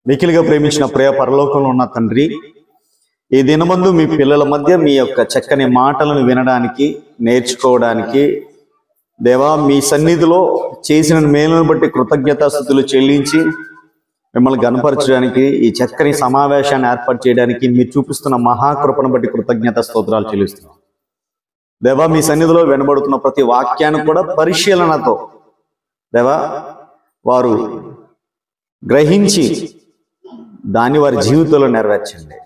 మిక్కిలిగా ప్రేమించిన ప్రియ పరలోకంలో ఉన్న తండ్రి, ఈ దినమందు మీ పిల్లల మధ్య మీ యొక్క చక్కని మాటలను వినడానికి, నేర్చుకోవడానికి దేవా మీ సన్నిధిలో చేసిన మేలును బట్టి కృతజ్ఞతాస్తుతులు చెల్లించి మిమ్మల్ని గణపరచడానికి, ఈ చక్కని సమావేశాన్ని ఏర్పాటు చేయడానికి మీరు చూపిస్తున్న మహాకృపను బట్టి కృతజ్ఞత స్తోత్రాలు చెల్లిస్తున్నాం. దేవా మీ సన్నిధిలో వినబడుతున్న ప్రతి వాక్యాన్ని కూడా పరిశీలనతో దేవా వారు గ్రహించి దాన్ని వారి జీవితంలో నెరవేర్చండి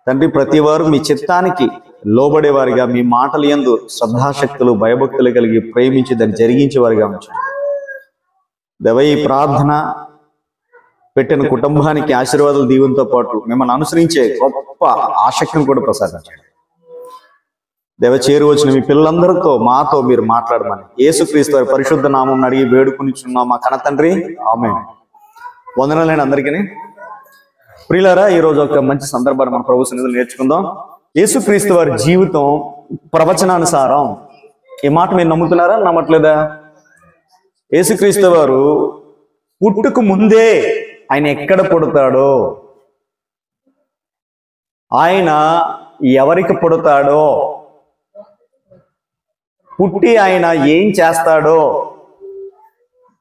తండ్రి. ప్రతి వారు మీ చిత్తానికి లోబడేవారిగా, మీ మాటలు యందు శ్రద్ధాశక్తులు భయభక్తులు కలిగి ప్రేమించి దాన్ని జరిగించేవారిగా ఉంచండి దేవా. ఈ ప్రార్థన పెట్టిన కుటుంబానికి ఆశీర్వాదాలు దీవెనతో పాటు మిమ్మల్ని అనుసరించే గొప్ప ఆసక్తిని కూడా ప్రసాదించండి దేవ. చేరు వచ్చిన మీ పిల్లలందరితో మాతో మీరు మాట్లాడమని యేసుక్రీస్తు వారి పరిశుద్ధ నామం అడిగి వేడుకునిచున్నాం మా కన్న తండ్రి, ఆమేన్. వందనాలండి అందరికీ. ప్రియులారా, ఈరోజు ఒక మంచి సందర్భాన్ని మన ప్రభు సన్నిధిలో నేర్చుకుందాం. యేసుక్రీస్తు వారి జీవితం ప్రవచనానుసారం. ఈ మాట మీరు నమ్ముతున్నారా, నమ్మట్లేదా? యేసుక్రీస్తు వారు పుట్టుకు ముందే ఆయన ఎక్కడ పుడతాడో, ఆయన ఎవరికి పుడతాడో, పుట్టి ఆయన ఏం చేస్తాడో,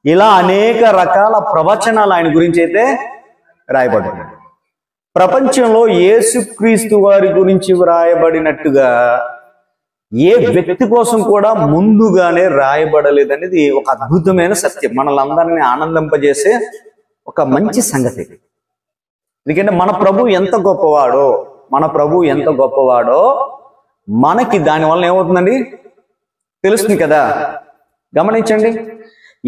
ఇలా అనేక రకాల ప్రవచనాలు ఆయన గురించి అయితే రాయబడ్డాయి. ప్రపంచంలో యేసుక్రీస్తు వారి గురించి వ్రాయబడినట్టుగా ఏ వ్యక్తి కోసం కూడా ముందుగానే రాయబడలేదనేది ఒక అద్భుతమైన సత్యం. మనల్ని ఆనందింపజేసే ఒక మంచి సంగతి. ఎందుకంటే మన ప్రభు ఎంత గొప్పవాడో మనకి దానివల్ల ఏమవుతుందండి తెలుస్తుంది కదా. గమనించండి,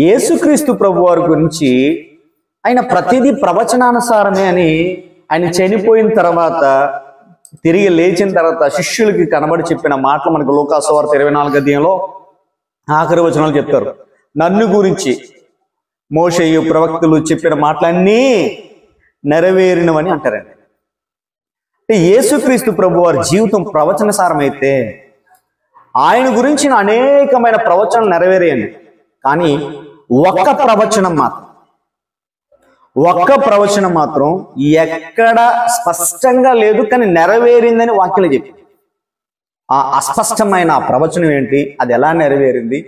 యేసుక్రీస్తు ప్రభు వారి గురించి ఆయన ప్రతిదీ ప్రవచనానుసారమే అని ఆయన చనిపోయిన తర్వాత, తిరిగి లేచిన తర్వాత శిష్యులకి కనబడి చెప్పిన మాటలు మనకు లూకా సువార్త 24వ అధ్యాయంలో ఆఖరి వచనాలు చెప్తారు. నన్ను గురించి మోషేయు ప్రవక్తలు చెప్పిన మాటలన్నీ నెరవేరినవని అంటారండి. అంటే యేసుక్రీస్తు ప్రభు వారి జీవితం ప్రవచనసారమైతే ఆయన గురించిన అనేకమైన ప్రవచనాలు నెరవేరేయండి. కానీ ఒక్క ప్రవచనం మాత్రం ఎక్కడ స్పష్టంగా లేదు, కానీ నెరవేరిందని వాక్యాలు చెప్పి. ఆ అస్పష్టమైన ప్రవచనం ఏంటి, అది ఎలా నెరవేరింది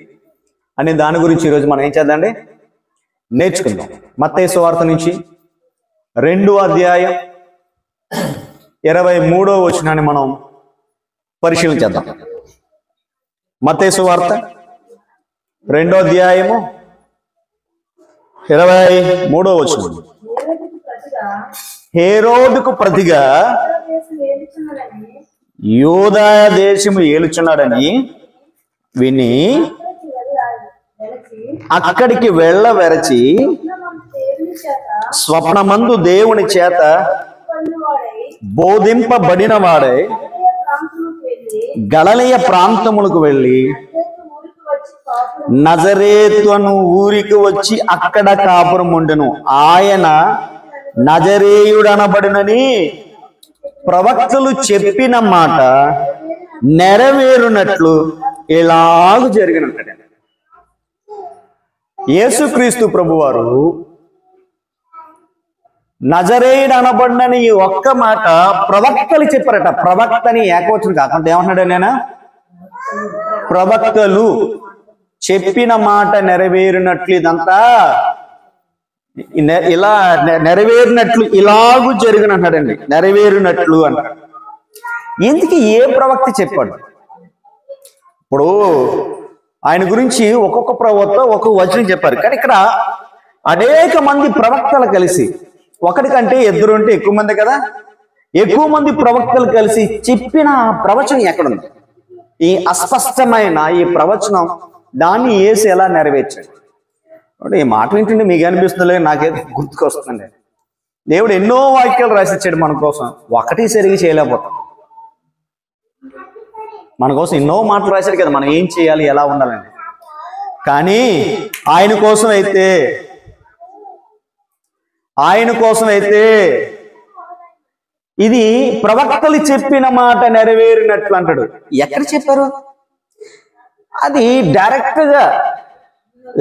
అనే దాని గురించి ఈరోజు మనం ఏం చేద్దామండి, నేర్చుకుందాం. మత్తయి సువార్త నుంచి 2వ అధ్యాయం 23వ వచనాన్ని మనం పరిశీలన చేద్దాం. మత్తయి సువార్త 2వ అధ్యాయము 23వ వచనం. హేరోదుకు ప్రతిగా యూదాయ దేశము ఏలుచున్నాడని విని అక్కడికి వెళ్ళవెరచి స్వప్నమందు దేవుని చేత బోధింపబడిన వాడై గలిలయ ప్రాంతములకు వెళ్ళి నజరేతు అను ఊరికి వచ్చి అక్కడ కాపురం ఉండెను. ఆయన నజరేయుడనబడినని ప్రవక్తలు చెప్పిన మాట నెరవేరునట్లు ఇలాగూ జరిగినట్టు. యేసుక్రీస్తు ప్రభువారు నజరేయుడు అనబడినని ఈ ఒక్క మాట ప్రవక్తలు చెప్పారట. ప్రవక్తని ఏకవచనం కాకుండా ఏమంటున్నాడు ఆయన? ప్రవక్తలు చెప్పిన మాట నెరవేరినట్లు, ఇదంతా ఇలా నెరవేరినట్లు ఇలాగూ జరిగినన్నాడండి. నెరవేరినట్లు అంటాడు. ఎందుకు ఏ ప్రవక్త చెప్పాడు? ఇప్పుడు ఆయన గురించి ఒక్కొక్క ప్రవక్త ఒక్కొక్క వచనం చెప్పారు. కానీ ఇక్కడ అనేక మంది ప్రవక్తలు కలిసి, ఒకటి కంటే ఇద్దరు అంటే ఎక్కువ మంది కదా, ఎక్కువ మంది ప్రవక్తలు కలిసి చెప్పిన ప్రవచనం ఎక్కడుంది? ఈ అస్పష్టమైన ఈ ప్రవచనం దాన్ని యేసు ఎలా నెరవేర్చాడు? ఈ మాట వింటుంటే మీకు అనిపిస్తుందిలే, నాకేదో గుర్తుకొస్తుందండి. దేవుడు ఎన్నో వాక్యాలు రాసిచ్చాడు మన కోసం, ఒకటి సరిగా చేయలేకపోతాం. మన కోసం ఎన్నో మాటలు రాశాడు కదా, మనం ఏం చేయాలి, ఎలా ఉండాలని. కానీ ఆయన కోసం అయితే ఇది ప్రవక్తలు చెప్పిన మాట నెరవేరినట్లు అంటాడు. ఎక్కడ చెప్పారు? అది డైరెక్ట్గా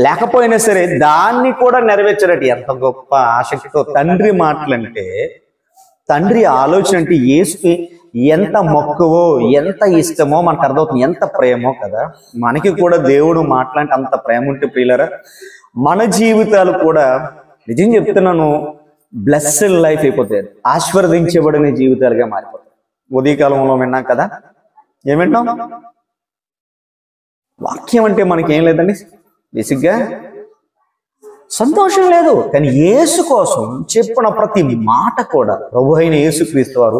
లేకపోయినా సరే దాన్ని కూడా నెరవేర్చారట. ఎంత గొప్ప ఆసక్తితో తండ్రి మాటలంటే, తండ్రి ఆలోచన అంటే యేసుకి ఎంత మక్కువో ఎంత ఇష్టమో మనకు అర్థమవుతుంది, ఎంత ప్రేమో కదా. మనకి కూడా దేవుడు మాట్లాంటి అంత ప్రేమ ఉంటే ప్రియులారా, మన జీవితాలు కూడా నిజం చెప్తున్నాను బ్లెస్డ్ లైఫ్ అయిపోతాయి, ఆశీర్వదించబడిన జీవితాలుగా మారిపోతాయి. ఉదయకాలంలో విన్నాం కదా, ఏం వింటాం? వాక్యం అంటే మనకేం లేదండి, బేసిక్గా సంతోషం లేదు. కానీ యేసు కోసం చెప్పిన ప్రతి మాట కూడా ప్రభు అయిన యేసుక్రీస్తు వారు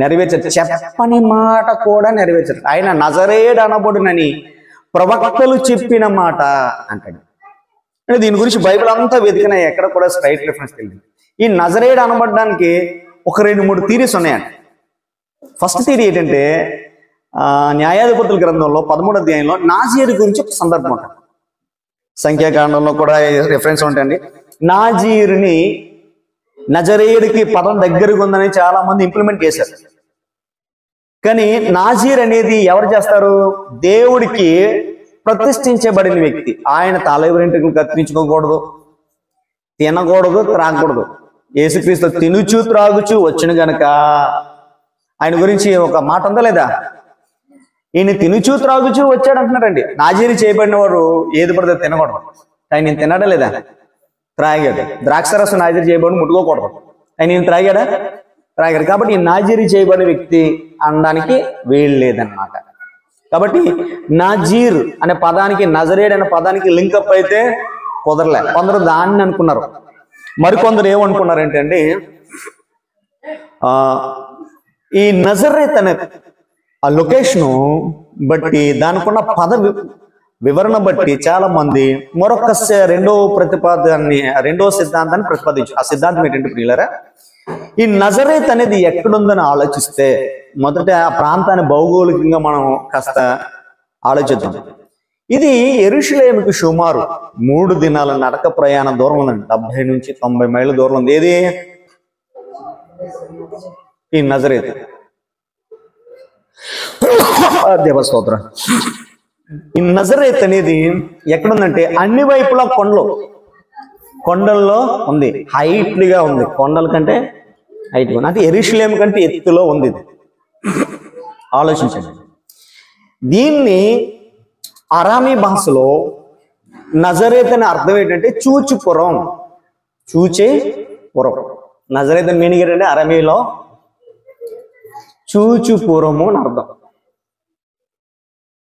నెరవేర్చారు. చెప్పని మాట కూడా నెరవేర్చారు. ఆయన నజరేయుడు అనబడునని ప్రవక్తలు చెప్పిన మాట అంటాడు. అంటే దీని గురించి బైబిల్ అంతా వెతికినా ఎక్కడ కూడా స్ట్రైట్ రిఫరెన్స్ తెలియదు. ఈ నజరేయుడు అనబడడానికి ఒక 2-3 థీరీస్ ఉన్నాయండి. ఫస్ట్ థీరీ ఏంటంటే, న్యాయాధిపతుల గ్రంథంలో 13వ అధ్యాయంలో నాజీరు గురించి ఒక సందర్భం ఉంటుంది. సంఖ్యాకాండంలో కూడా రిఫరెన్స్ ఉంటాయండి. నాజీరుని, నజరేయుడికి పదం దగ్గరగా ఉందని చాలా మంది ఇంప్లిమెంట్ చేశారు. కానీ నాజీర్ అనేది ఎవరు చేస్తారు? దేవుడికి ప్రతిష్ఠించబడిన వ్యక్తి. ఆయన తల వెంట్రుకలు కత్తిరించుకోకూడదు, తినకూడదు, త్రాగకూడదు. యేసుక్రీస్తు తినుచు త్రాగుచు వచ్చిన గనక ఆయన గురించి ఒక మాట ఉందా లేదా? ఈయన తినుచు త్రాగుచు వచ్చాడు అంటున్నాడండి. నాజీరు చేయబడిన వారు ఏది పడితే తినకూడదు. ఆయన నేను తినడా లేదా? త్రాగాడు. ద్రాక్షరసం నాజీరు చేయబడి ముట్టుకోకూడదు. ఆయన నేను త్రాగాడా? త్రాగాడు. కాబట్టి ఈ నాజీరు చేయబడిన వ్యక్తి అనడానికి వీలు లేదన్నమాట. కాబట్టి నాజీర్ అనే పదానికి, నజరేడ్ అనే పదానికి లింకప్ అయితే కుదరలే. కొందరు దాన్ని అనుకున్నారు, మరికొందరు ఏమనుకున్నారంటే అండి, ఈ నజరేత్ అనే ఆ లొకేషను బట్టి, దానికున్న పద వివరణ బట్టి చాలా మంది మరొక రెండో సిద్ధాంతాన్ని ప్రతిపాదించారు. ఆ సిద్ధాంతం ఏంటంటే ప్రియులారా, ఈ నజరేత్ అనేది ఎక్కడుందని ఆలోచిస్తే మొదట ఆ ప్రాంతాన్ని భౌగోళికంగా మనం కాస్త ఆలోచిద్దాం. ఇది యెరూషలేముకి సుమారు 3 దినాల నడక ప్రయాణ దూరం ఉందండి. 70 నుంచి 90 మైళ్ళ దూరం ఉంది. ఏది? ఈ నజరేత్. దేవస్తోత్రం. ఈ నజరేత్ అనేది ఎక్కడుందంటే అన్ని వైపులా కొండల్లో ఉంది, హైట్గా ఉంది. కొండల కంటే హైట్ ఉంది, అంటే యెరూషలేము కంటే ఎత్తులో ఉంది. ఇది ఆలోచించండి. దీన్ని అరామీ భాషలో నజరేత్ అనే అర్థం ఏంటంటే చూచుపురం, చూచేపురం. నజరేత్ అని మీనింగ్ ఏంటంటే అరామీలో చూచుపురము అని అర్థం.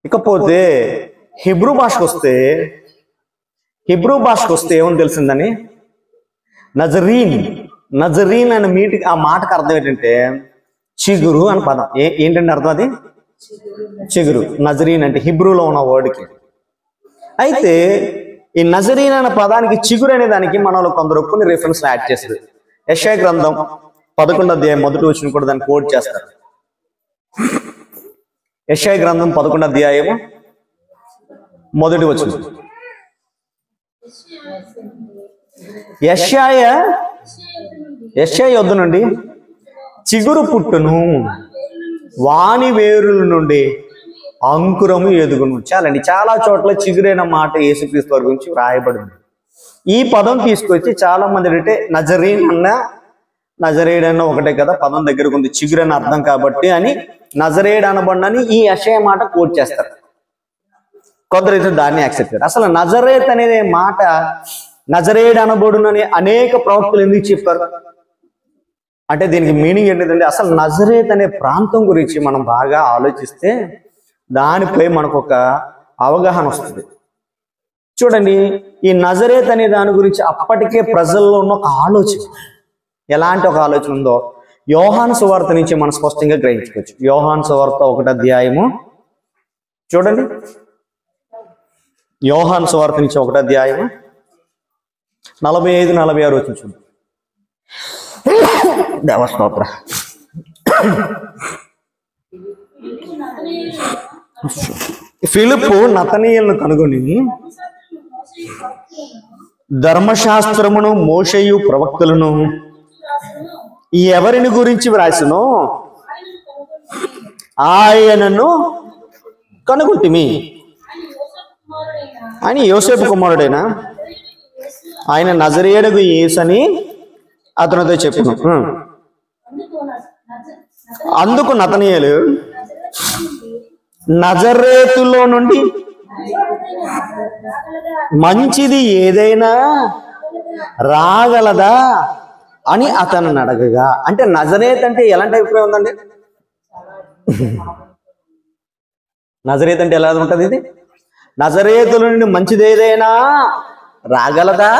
ఇకపోతే హిబ్రూ భాషకు వస్తే ఏమని తెలిసిందని, నజరీన్ అనే ఆ మాటకు అర్థం ఏంటంటే చిగురు అని పదం. ఏంటంటే అర్థం? అది చిగురు. నజరీన్ అంటే హిబ్రూలో ఉన్న వర్డ్కి. అయితే ఈ నజరీన్ అనే పదానికి చిగురు అనే దానికి మనలో కొందరు కొన్ని రిఫరెన్స్ యాడ్ చేస్తారు. యెషయా గ్రంథం 11వ అధ్యాయం 1వ వచనం కూడా దాన్ని కోట్ చేస్తారు. యెషయా గ్రంథం 11వ అధ్యాయం 1వ వచనం. యెషయా యొద్ద నుండి చిగురు పుట్టును, వాని వేరుల నుండి అంకురము ఎదుగును. చాలండి, చాలా చోట్ల చిగురైన మాట యేసుక్రీస్తు వారి గురించి రాయబడింది. ఈ పదం తీసుకొచ్చి చాలా మంది అంటే నజరీన్ అన్న నజరేయుడు అన్న ఒకటే కదా, పదం దగ్గరకు ఉంది, చిగురు అని అర్థం కాబట్టి అని నజరేయుడు అనబడినని ఈ యెషయా మాట కోట్ చేస్తారు. కొందరైతే దాన్ని యాక్సెప్ట్ చేస్తారు. అసలు నజరేత్ అనే మాట నజరేయుడు అనబడునని అనేక ప్రవక్తలు ఎందుకు చెప్పారు అంటే దీనికి మీనింగ్ ఏంటంటే, అసలు నజరేత్ అనే ప్రాంతం గురించి మనం బాగా ఆలోచిస్తే దానిపై మనకు ఒక అవగాహన వస్తుంది. చూడండి, ఈ నజరేత్ అనే దాని గురించి అప్పటికే ప్రజల్లో ఉన్న ఒక ఆలోచన, ఎలాంటి ఒక ఆలోచన ఉందో యోహాను సువార్త నుంచి మనం స్పష్టంగా గ్రహించుకోవచ్చు. యోహాను సువార్త 1వ అధ్యాయము చూడండి. యోహాను సువార్త నుంచి 1వ అధ్యాయము 45-46 వచనం చూడండి. దేవస్తోత్ర. ఫిలిప్పు నతనీయులను కనుగొని ధర్మశాస్త్రమును, మోషేయు ప్రవక్తలను ఎవరిని గురించి వ్రాసినో ఆయనను కనుగొంటిమి. ఆయన యోసేపు కుమారుడైనా ఆయన నజరేయుడగు యేసు అని అతనితో చెప్పును. అందుకు నతనీయులు నజరేతులో నుండి మంచిది ఏదైనా రాగలదా అని అతను అడగగా, అంటే నజరేత్ అంటే ఎలాంటి అభిప్రాయం ఉందండి? నజరేత్ అంటే ఎలా ఉంటుంది? ఇది నజరేతుల నుండి మంచిది ఏదైనా రాగలదా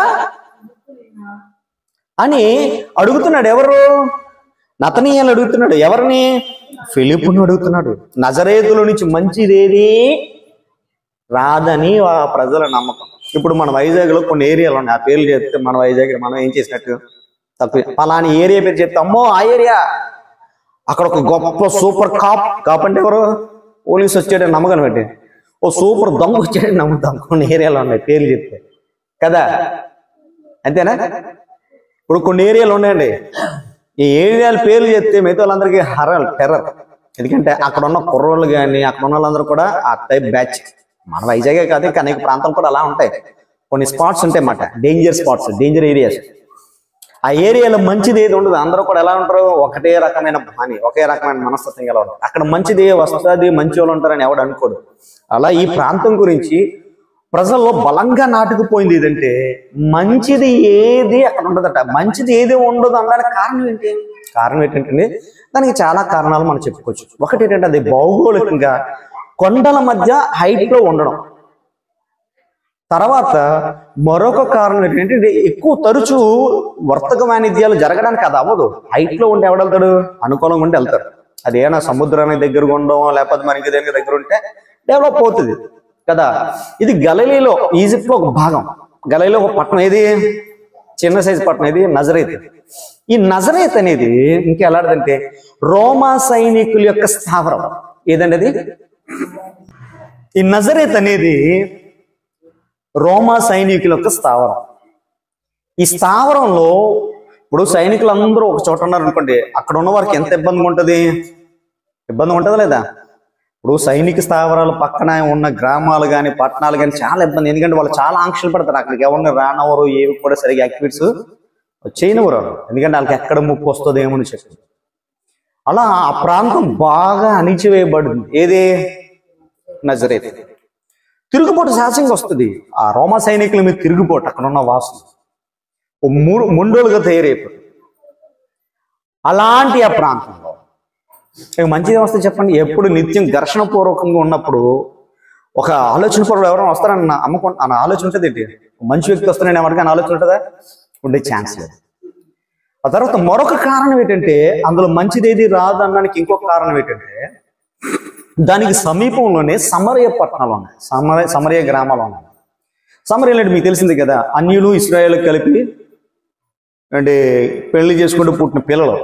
అని అడుగుతున్నాడు. ఎవరు? నతనీయులు అడుగుతున్నాడు. ఎవరిని? ఫిలిప్పుని అడుగుతున్నాడు. నజరేతుల నుంచి మంచిదేది రాదని ఆ ప్రజల నమ్మకం. ఇప్పుడు మన వైజాగ్లో కొన్ని ఏరియాలు ఉన్నాయి. ఆ పేర్లు చెప్తే మన వైజాగ్ మనం ఏం చేసినట్టు తప్ప. పలాని ఏరియా పేరు చెప్తే అమ్మో ఆ ఏరియా అక్కడ ఒక గొప్ప సూపర్ కాప్ అంటే ఎవరు? పోలీసు వచ్చాడని నమ్మకం పెట్టి ఓ సూపర్ దొంగ వచ్చాడని నమ్ముతాం. కొన్ని ఏరియాలు ఉన్నాయి పేర్లు చెప్తే కదా, అంతేనా? ఇప్పుడు కొన్ని ఏరియాలు ఉన్నాయండి, ఈ ఏరియాల పేర్లు చెప్తే మిగతా వాళ్ళందరికీ టెర్రర్. ఎందుకంటే అక్కడ ఉన్న కుర్రోళ్ళు కానీ అక్కడ ఉన్న వాళ్ళందరూ కూడా ఆ టైప్ బ్యాచ్. మన వైజాగే కాదు, ఇంకా అనేక ప్రాంతాలు కూడా అలా ఉంటాయి. కొన్ని స్పాట్స్ ఉంటాయి అన్నమాట, డేంజర్ స్పాట్స్, డేంజర్ ఏరియాస్. ఆ ఏరియాలో మంచిది ఏది ఉండదు. అందరూ కూడా ఎలా ఉంటారు? ఒకటే రకమైన బాణి, ఒకే రకమైన మనస్తత్వం ఎలా ఉంటారు. అక్కడ మంచిది వస్తుంది, మంచి వాళ్ళు ఉంటారని ఎవడు అనుకోడు. అలా ఈ ప్రాంతం గురించి ప్రజల్లో బలంగా నాటుకుపోయింది ఏదంటే మంచిది ఏది అక్కడ ఉండదట. మంచిది ఏది ఉండదు అనడానికి కారణం ఏంటి? కారణం ఏంటంటే దానికి చాలా కారణాలు మనం చెప్పుకోవచ్చు. ఒకటి ఏంటంటే అది భౌగోళికంగా కొండల మధ్య హైట్ లో ఉండడం. తర్వాత మరొక కారణం ఏంటంటే ఎక్కువ తరచూ వర్తక వాణిజ్యాలు జరగడానికి అది అవ్వదు. హైట్ లో ఉంటే ఎవడెళ్తాడు? అనుకూలంగా ఉంటే వెళ్తారు. అది ఏమైనా సముద్రానికి దగ్గరగా ఉండడం లేకపోతే మనకి దేనికి దగ్గర ఉంటే డెవలప్ అవుతుంది కదా. ఇది గలిలీలో, ఈజిప్ట్ లో ఒక భాగం. గలిలీలో ఒక పట్టణం, ఏది చిన్న సైజు పట్టణం, ఇది నజరేత్. ఈ నజరేత్ అనేది ఇంకెలాంటిదంటే రోమా సైనికుల యొక్క స్థావరం. ఏదండి అది? ఈ నజరేత్ అనేది రోమా సైనికుల యొక్క స్థావరం. ఈ స్థావరంలో ఇప్పుడు సైనికులందరూ ఒక చోట ఉన్నారు అనుకోండి, అక్కడ ఉన్న వారికి ఎంత ఇబ్బందిగా ఉంటుంది? ఇబ్బంది ఉంటుందా లేదా? ఇప్పుడు సైనిక స్థావరాల పక్కన ఉన్న గ్రామాలు కానీ పట్టణాలు కానీ చాలా ఇబ్బంది. ఎందుకంటే వాళ్ళు చాలా ఆంక్షలు పడతారు. అక్కడికి ఎవరిని రానవరు, ఏవి కూడా సరిగా యాక్టివిటీస్ చేయనివ్వరు. ఎందుకంటే వాళ్ళకి ఎక్కడ ముప్పు వస్తుంది ఏమని చెప్పి. అలా ఆ ప్రాంతం బాగా అణిచివేయబడింది. ఏది? నజరేత్. తిరుగుబాటు శాసంగా వస్తుంది. ఆ రోమా సైనికుల మీద తిరుగుబాటు, అక్కడ ఉన్న వాసులు మొండోలుగా తయారైపోతుంది. అలాంటి ఆ ప్రాంతంలో మంచిది వస్తే చెప్పండి. ఎప్పుడు నిత్యం ఘర్షణ పూర్వకంగా ఉన్నప్పుడు ఒక ఆలోచన పూర్వకంగా ఎవరైనా వస్తారని అన్న ఆలోచన ఉంటుంది ఏంటి? మంచి వ్యక్తి వస్తారని ఎవరికి ఆలోచన ఉంటుందా? ఉండే ఛాన్స్ లేదు. ఆ తర్వాత మరొక కారణం ఏంటంటే అందులో మంచిది ఏది రాదు అనడానికి ఇంకొక కారణం ఏంటంటే దానికి సమీపంలోనే సమరయ పట్టణాలు ఉన్నాయి, సమరయ గ్రామాలు ఉన్నాయి. సమరయ అంటే మీకు తెలిసింది కదా, అన్యులు ఇశ్రాయేలు కలిపి అంటే పెళ్లి చేసుకుంటూ పుట్టిన పిల్లలు,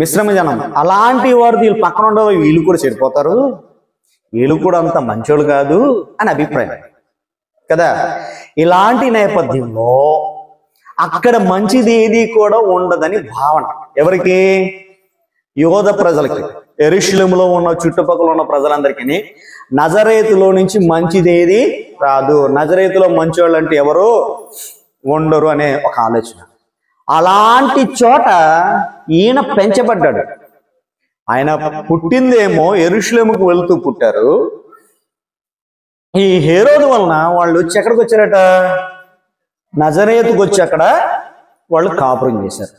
మిశ్రమ జనం. అలాంటి వారు వీళ్ళు పక్కన ఉండవు, వీళ్ళు కూడా చెడిపోతారు, వీళ్ళు కూడా అంత మంచోళ్ళు కాదు అని అభిప్రాయం కదా. ఇలాంటి నేపథ్యంలో అక్కడ మంచిది ఏది కూడా ఉండదని భావన. ఎవరికి? యోధ ప్రజలకి, యెరూషలేములో ఉన్న చుట్టుపక్కల ఉన్న ప్రజలందరికీ నజరేతులో నుంచి మంచిదేది రాదు, నజరేతులో మంచోళ్ళు అంటే ఎవరు ఉండరు అనే ఒక ఆలోచన. అలాంటి చోట ఈయన పెంచబడ్డాడు. ఆయన పుట్టిందేమో యెరూషలేముకు వెళ్తూ పుట్టారు. ఈ హేరోదు వలన వాళ్ళు వచ్చి ఎక్కడికి వచ్చారట? నజరేతుకు వచ్చి అక్కడ వాళ్ళు కాపురం చేశారు.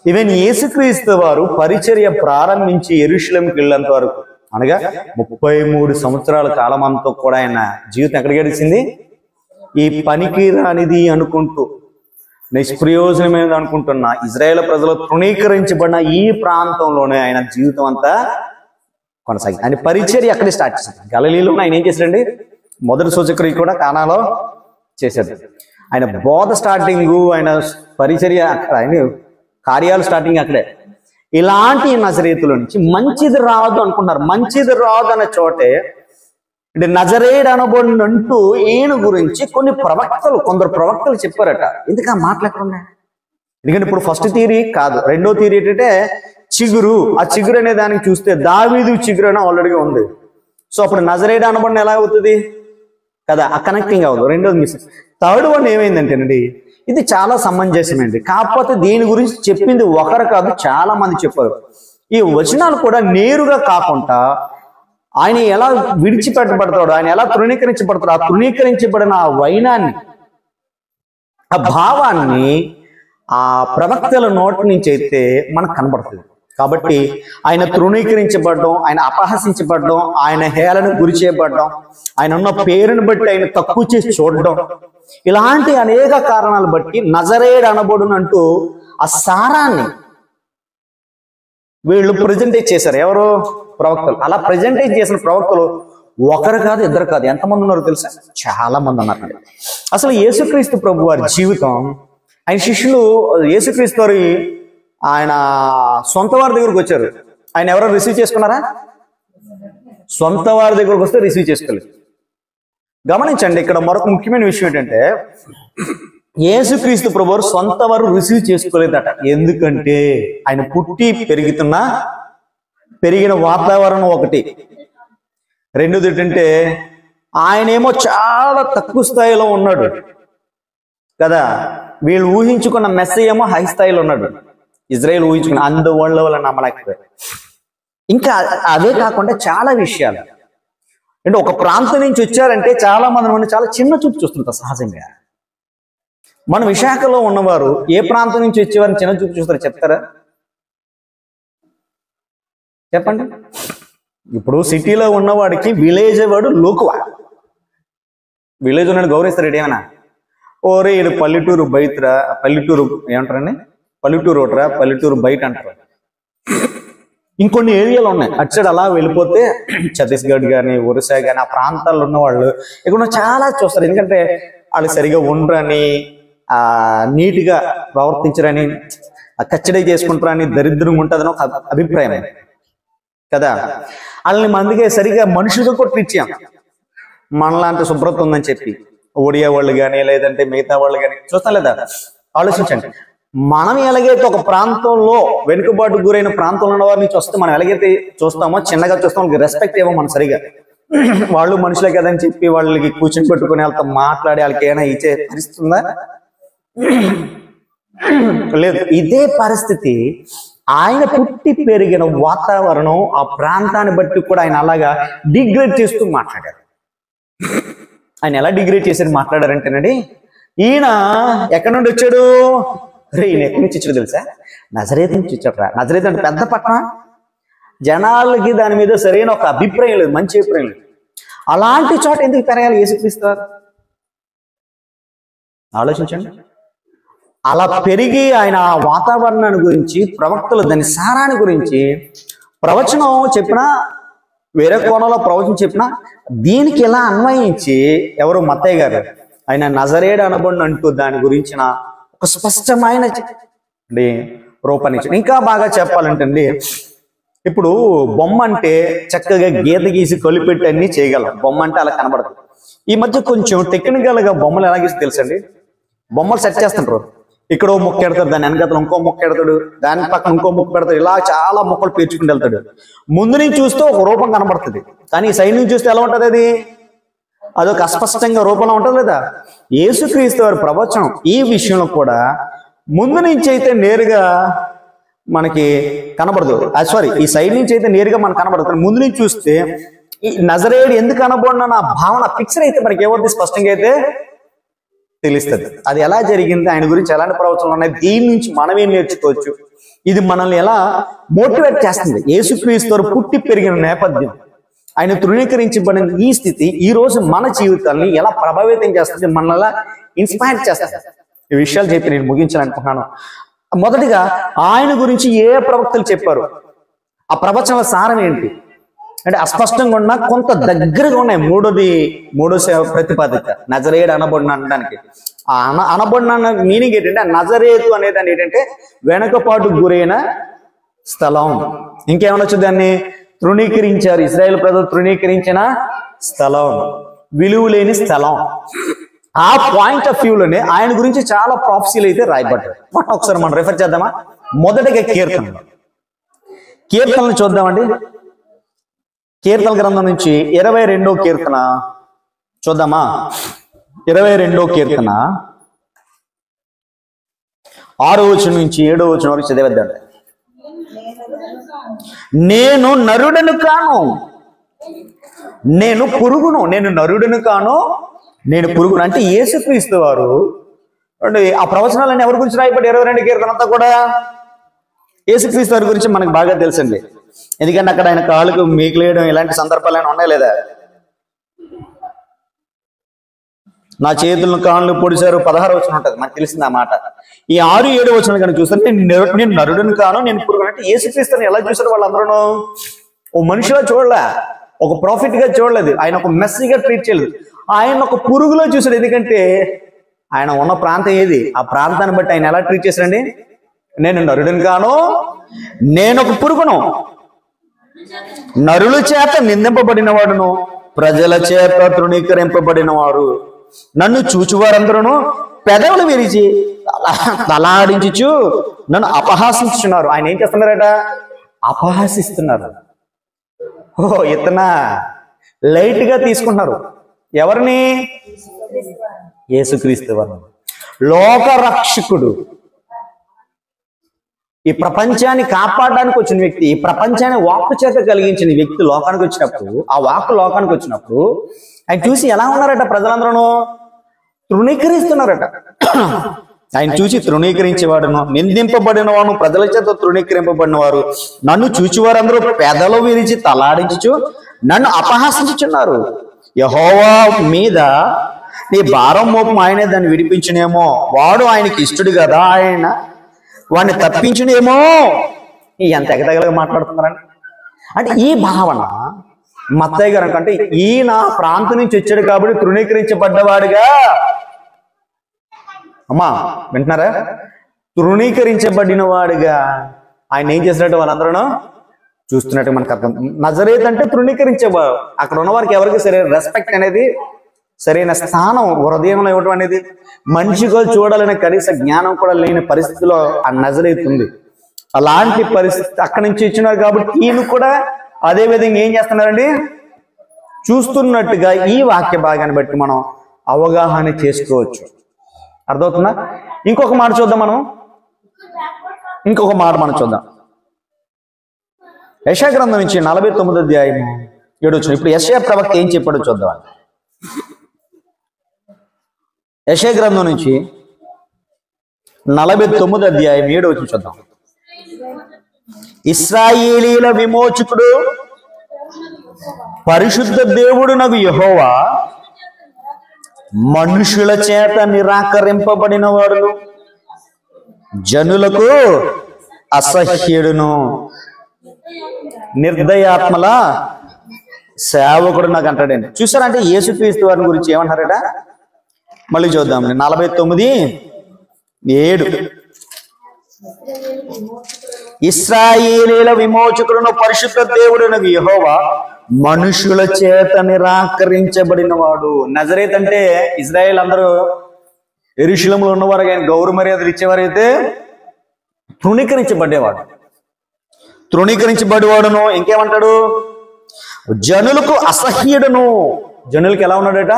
ఈవెన్ యేసుక్రీస్తు వారు పరిచర్య ప్రారంభించి యెరూషలేముకి వెళ్ళేంత వరకు, అనగా 33 సంవత్సరాల కాలం అంతా కూడా ఆయన జీవితం ఎక్కడికి గడిచింది? ఈ పనికి రానిది అనుకుంటూ, నిష్ప్రయోజనమైనది అనుకుంటున్న ఇజ్రాయేల్ ప్రజలు తృణీకరించబడిన ఈ ప్రాంతంలోనే ఆయన జీవితం అంతా కొనసాగింది. ఆయన పరిచర్య అక్కడే స్టార్ట్ చేశాడు. గలిలీలో ఆయన ఏం చేశాడండి? మొదటి సూచక్రియ కూడా కానాలో చేశాడు. ఆయన బోధ స్టార్టింగ్, ఆయన పరిచర్య అక్కడ, ఆయన కార్యాలు స్టార్టింగ్ అక్కడే. ఇలాంటి నజరేతుల నుంచి మంచిది రాదు అనుకున్నారు. మంచిది రాదు అనే చోటే అంటే నజరేయుడు అనబడినంటూ ఈయన గురించి కొందరు ప్రవక్తలు చెప్పారట. ఎందుకు ఆ మాటలు ఎక్కడ ఉన్నాయి? ఎందుకంటే ఇప్పుడు ఫస్ట్ థియరీ కాదు, రెండో థియరీ ఏంటంటే చిగురు. ఆ చిగురు అనే దానికి చూస్తే దావీదు చిగురు అని ఆల్రెడీగా ఉంది. సో అప్పుడు నజరేయుడు అనబడిన ఎలా అవుతుంది? కదా, ఆ కనెక్టింగ్ అవ్వదు. రెండోది మిస్. థర్డ్ వన్ ఏమైందంటేనండి, ఇది చాలా సమంజసమైంది, కాకపోతే దీని గురించి చెప్పింది ఒకరు కాదు, చాలా మంది చెప్పారు. ఈ వచనాలు కూడా నేరుగా కాకుండా ఆయన ఎలా విడిచిపెట్టబడతాడు, ఆయన ఎలా తృణీకరించబడతాడు, ఆ తృణీకరించబడిన ఆ వైనాన్ని, ఆ భావాన్ని ఆ ప్రవక్తల నోటి నుంచి అయితే మనకు కనబడుతుంది. కాబట్టి ఆయన తృణీకరించబడడం, ఆయన అపహసించబడడం, ఆయన హేళనకు గురి చేయబడడం, ఆయన ఉన్న పేరుని బట్టి ఆయన తక్కువ చేసి చూడడం, ఇలాంటి అనేక కారణాలు బట్టి నజరేయుడు అనబడునంటూ ఆ సారాన్ని వీళ్ళు ప్రజెంటేట్ చేశారు. ఎవరు? ప్రవక్తలు. అలా ప్రజెంటేట్ చేసిన ప్రవక్తలు ఒకరు కాదు, ఇద్దరు కాదు, ఎంతమంది ఉన్నారో తెలుసా? చాలా మంది ఉన్నారు. అసలు యేసుక్రీస్తు ప్రభు వారి జీవితం, ఆయన శిష్యులు యేసుక్రీస్తు వారి ఆయన సొంత వారి దగ్గరకు వచ్చారు. ఆయన ఎవరో రిసీవ్ చేసుకున్నారా? సొంత వారి దగ్గరకు వస్తే రిసీవ్ చేసుకోలేదు. గమనించండి, ఇక్కడ మరొక ముఖ్యమైన విషయం ఏంటంటే, యేసుక్రీస్తు ప్రభు సొంత వారు రిసీవ్ చేసుకోలేదట. ఎందుకంటే ఆయన పుట్టి పెరిగిన వాతావరణం ఒకటి. రెండోది ఏంటంటే ఆయనేమో చాలా తక్కువ స్థాయిలో ఉన్నాడు కదా. వీళ్ళు ఊహించుకున్న మెస్సయ్య ఏమో హై స్థాయిలో ఉన్నాడు. ఇజ్రాయేల్ ఊహించుకున్న అందువల్ల వాళ్ళ నమ్మలేకపోయారు. ఇంకా అదే కాకుండా చాలా విషయాలు అంటే, ఒక ప్రాంతం నుంచి వచ్చారంటే చాలా మంది చాలా చిన్న చూపు చూస్తుంటారు సహజంగా. మన విశాఖలో ఉన్నవారు ఏ ప్రాంతం నుంచి వచ్చేవారిని చిన్న చూపు చూస్తారో చెప్తారా? చెప్పండి. ఇప్పుడు సిటీలో ఉన్నవాడికి విలేజ్ వాడు లోకువా. విలేజ్ ఉన్నాడు గౌరవిస్తాడు ఏమన్నా. ఓరే ఈడు పల్లెటూరు బయటరా, పల్లెటూరు ఏమంటారండి, పల్లెటూరు ఒకటరా, పల్లెటూరు బయట అంటారు. ఇంకొన్ని ఏరియాలు ఉన్నాయి అటు సైడ్. అలా వెళ్ళిపోతే ఛత్తీస్గఢ్ కానీ, ఒరిస్సా కానీ, ఆ ప్రాంతాల్లో ఉన్న వాళ్ళు ఇక్కడ చాలా చూస్తారు. ఎందుకంటే వాళ్ళు సరిగా ఉండరని, నీట్గా ప్రవర్తించరని, కచ్చడి చేసుకుంటారని, దరిద్రంగా ఉంటుందని ఒక అభిప్రాయం కదా. వాళ్ళని మందికి సరిగా మనుషులుగా కూడా ట్రీట్ చేయం, మనలాంటి శుభ్రత ఉందని చెప్పి. ఒడియా వాళ్ళు కానీ, లేదంటే మిగతా వాళ్ళు కానీ చూస్తాం లేదా? ఆలోచించండి. మనం ఎలాగైతే ఒక ప్రాంతంలో వెనుకబాటు గురైన ప్రాంతంలో ఉన్న వారిని చూస్తే మనం ఎలాగైతే చూస్తామో, చిన్నగా చూస్తాం, వాళ్ళకి రెస్పెక్ట్ ఇవ్వం మనం సరిగా. వాళ్ళు మనుషులే కదని చెప్పి వాళ్ళకి కూర్చొని పెట్టుకుని వాళ్ళతో మాట్లాడి వాళ్ళకి ఏమైనా ఇచ్చే పరిస్థితి ఉందా? లేదు. ఇదే పరిస్థితి ఆయన పుట్టి పెరిగిన వాతావరణం, ఆ ప్రాంతాన్ని బట్టి కూడా ఆయన అలాగా డిగ్రేడ్ చేస్తూ మాట్లాడారు. ఆయన ఎలా డిగ్రేడ్ చేసి మాట్లాడారంటేనండి, ఈయన ఎక్కడి నుండి వచ్చాడు? ఈయన ఎక్కడి నుంచి వచ్చాడు తెలుసా? నజరేతు నుంచి వచ్చాడు. నజరేతు అంటే పెద్ద పట్టణం. జనాలకి దాని మీద సరైన ఒక అభిప్రాయం లేదు, మంచి అభిప్రాయం లేదు. అలాంటి చోట ఎందుకు పెరగాలి యేసుక్రీస్తు? ఆలోచించండి. అలా పెరిగి ఆయన వాతావరణాన్ని గురించి, ప్రవక్తలు దాని సారాన్ని గురించి ప్రవచనం చెప్పినా, వేరే కోణంలో ప్రవచనం చెప్పినా, దీనికి ఎలా అన్వయించి ఎవరు మత్తయ్య గారు ఆయన నజరేయుడు అనబడిన అంటూ దాని గురించిన ఒక స్పష్టమైన రూపాన్ని. ఇంకా బాగా చెప్పాలంటే అండి, ఇప్పుడు బొమ్మ అంటే చక్కగా గీత గీసి కొలిపెట్టి అన్ని చేయగలం. బొమ్మ అంటే అలా కనబడదు. ఈ మధ్య కొంచెం టెక్నికల్ గా బొమ్మలు ఎలా గీసి తెలుసండి? బొమ్మలు సెట్ చేస్తుంటారు. ఇక్కడ మొక్క ఎడతాడు, దాని వెనకాల ఇంకో మొక్క ఎడతాడు, దాని పక్కన ఇంకో మొక్క పెడతాడు, ఇలా చాలా మొక్కలు పేర్చుకుని వెళ్తాడు. ముందు నుంచి చూస్తే ఒక రూపం కనబడుతుంది, కానీ సైడ్ నుంచి చూస్తే ఎలా ఉంటుంది? అది అదొక అస్పష్టంగా రూపంలో ఉంటుంది లేదా? యేసుక్రీస్తు వారి ప్రవచనం ఈ విషయంలో కూడా ముందు నుంచి అయితే నేరుగా మనకి కనబడదు. సారీ, ఈ సైడ్ నుంచి అయితే నేరుగా మనకు కనబడదు, ముందు నుంచి చూస్తే ఈ నజరేయుడు ఎందుకు కనబడిన నా భావన పిక్చర్ అయితే మనకి ఏమవుతుంది? స్పష్టంగా అయితే తెలుస్తుంది. అది ఎలా జరిగింది, ఆయన గురించి ఎలాంటి ప్రవచనాలు ఉన్నాయి, దీని నుంచి మనం ఏం నేర్చుకోవచ్చు, ఇది మనల్ని ఎలా మోటివేట్ చేస్తుంది. యేసుక్రీస్తు వారు పుట్టి పెరిగిన నేపథ్యం, ఆయన తృణీకరించబడిన ఈ స్థితి ఈ రోజు మన జీవితాన్ని ఎలా ప్రభావితం చేస్తుంది, మనల్ని ఇన్స్పైర్ చేస్తుంది. ఈ విషయాలు చెప్పి నేను ముగించాలనుకుంటున్నాను. మొదటిగా ఆయన గురించి ఏ ప్రవక్తలు చెప్పారు, ఆ ప్రవచనాల సారం ఏంటి అంటే అస్పష్టంగా ఉన్నా కొంత దగ్గరగా ఉన్నాయి. మూడో ప్రతిపాదిక నజరేయుడు అనబడిన అనడానికి. ఆ అనబడిన మీనింగ్ ఏంటంటే, నజరేతు అనేదాన్ని ఏంటంటే వెనకపాటు గురైన స్థలం. ఇంకేమనొచ్చు దాన్ని? తృణీకరించారు, ఇశ్రాయేలు ప్రజలు తృణీకరించిన స్థలం, విలువ లేని స్థలం. ఆ పాయింట్ ఆఫ్ వ్యూలోనే ఆయన గురించి చాలా ప్రాఫెసీలు అయితే రాయబడ్డాయి. ఒకసారి మనం రెఫర్ చేద్దామా? మొదటిగా కీర్తనలు చూద్దామండి. కీర్తన గ్రంథం నుంచి 22వ కీర్తన చూద్దామా? 22వ కీర్తన 6వ వచనం నుంచి 7వ వచనం వరకు చదివేద్దాం. నేను నరుడను కాను, నేను పురుగును. నేను నరుడను కాను, నేను పురుగును అంటే యేసుక్రీస్తు వారు. అంటే ఆ ప్రవచనాలన్నీ ఎవరి గురించి రాయబడి 22 కీర్తన అంతా కూడా యేసుక్రీస్తు వారి గురించి మనకు బాగా తెలుసండి. ఎందుకంటే అక్కడ ఆయన కాళ్ళకు మీకులేయడం ఇలాంటి సందర్భాలు అయినా ఉన్నాయి లేదా? నా చేతులను కాళ్ళు పొడిచారు 16వ వచనం ఉంటుంది, మనకు తెలిసింది ఆ మాట. ఈ 6, 7 వచనాలు కనుక చూస్తే నేను నరుడును కాను, నేను పురుగును అంటే యేసుక్రీస్తుని ఎలా చూసారు వాళ్ళందరూ? ఓ మనిషిగా చూడలే, ఒక ప్రాఫిట్ గా చూడలేదు, ఆయన ఒక మెస్సీగా ట్రీట్ చేయలేదు, ఆయన ఒక పురుగులో చూసాడు. ఎందుకంటే ఆయన ఉన్న ప్రాంతం ఏది, ఆ ప్రాంతాన్ని బట్టి ఆయన ఎలా ట్రీట్ చేశాడండి? నేను నరుడును కాను, నేను ఒక పురుగును, నరుల చేత నిందింపబడిన వాడును, ప్రజల చేత తృణీకరింపబడిన వారు, నన్ను చూచువారందరూ పెదవులు విరిచి తలాడించు నన్ను అపహాసించున్నారు. ఆయన ఏం చేస్తున్నారట? అపహాసిస్తున్నారు. ఓ ఇతనా లైట్ గా తీసుకుంటున్నారు. ఎవరిని? యేసుక్రీస్తు వారిని, లోక రక్షకుడు, ఈ ప్రపంచాన్ని కాపాడడానికి వచ్చిన వ్యక్తి, ఈ ప్రపంచాన్ని వాక్కు చేత కలిగించిన వ్యక్తి లోకానికి వచ్చినప్పుడు, ఆ వాక్కు లోకానికి వచ్చినప్పుడు ఆయన చూసి ఎలా ఉన్నారట? ప్రజలందరూ తృణీకరిస్తున్నారట. ఆయన చూసి తృణీకరించేవాడును, నిందింపబడిన వాడు, ప్రజల చేత తృణీకరింపబడిన వారు, నన్ను చూచేవారందరూ పెదలు విరిచి తలాడించు నన్ను అపహాసించుచున్నారు. యెహోవా మీద నీ భారం మోపం ఆయనే దాన్ని విడిపించునేమో, వాడు ఆయనకి ఇష్టడు కదా, ఆయన వాడిని తప్పించునేమో. ఎంత ఎగతగలగా మాట్లాడుతున్నారని అంటే ఈ భావన మత్తయ్య గారు అంటే ఈయన ప్రాంతం నుంచి వచ్చాడు కాబట్టి తృణీకరించబడ్డవాడుగా, అమ్మా వింటున్నారా? తృణీకరించబడిన వాడుగా ఆయన ఏం చేసినట్టు వాళ్ళందరూ చూస్తున్నట్టు మనకు అర్థం. నజరేత్ అంటే తృణీకరించేవారు. అక్కడ ఉన్న వారికి ఎవరికి సరైన రెస్పెక్ట్ అనేది, సరైన స్థానం హృదయంలో ఇవ్వడం అనేది, మనిషిగా చూడాలనే కనీస జ్ఞానం కూడా లేని పరిస్థితిలో ఆ నజరేత్ ఉంది. అలాంటి పరిస్థితి అక్కడి నుంచి ఇచ్చినారు కాబట్టి ఈయన కూడా అదే విధంగా ఏం చేస్తున్నారండి? చూస్తున్నట్టుగా ఈ వాక్య భాగాన్ని బట్టి మనం అవగాహన చేసుకోవచ్చు. అర్థమవుతుందా? ఇంకొక మాట చూద్దాం మనం, ఇంకొక మాట మనం చూద్దాం. యెషయా గ్రంథం నుంచి 49వ అధ్యాయం 7వ వచనం. ఇప్పుడు యెషయా ప్రవక్త ఏం చెప్పాడో చూద్దాం. యెషయా గ్రంథం నుంచి 49వ అధ్యాయం 7వ వచనం చూద్దాం. ఇశ్రాయేలీల విమోచకుడు పరిశుద్ధ దేవుడు నగు యెహోవా మనుషుల చేత నిరాకరింపబడిన వాడును, జనులకు అసహ్యుడును, నిర్దయాత్మల సేవకుడు నాకు అంటాడండి. చూసారంటే యేసుక్రీస్తు వారి గురించి ఏమంటారట? మళ్ళీ చూద్దాం. 49:7 ఇశ్రాయేలీల విమోచకుడును పరిశుద్ధ దేవుడునగు యెహోవా మనుషుల చేత నిరాకరించబడిన వాడు. నజరేత్ అంటే ఇజ్రాయేల్ అందరూ యెరూషలేములో ఉన్నవారు, కానీ గౌరవ మర్యాదలు ఇచ్చేవారైతే తృణీకరించబడేవాడు. తృణీకరించబడేవాడును ఇంకేమంటాడు? జనులకు అసహ్యుడును. జనులకు ఎలా ఉన్నాడట?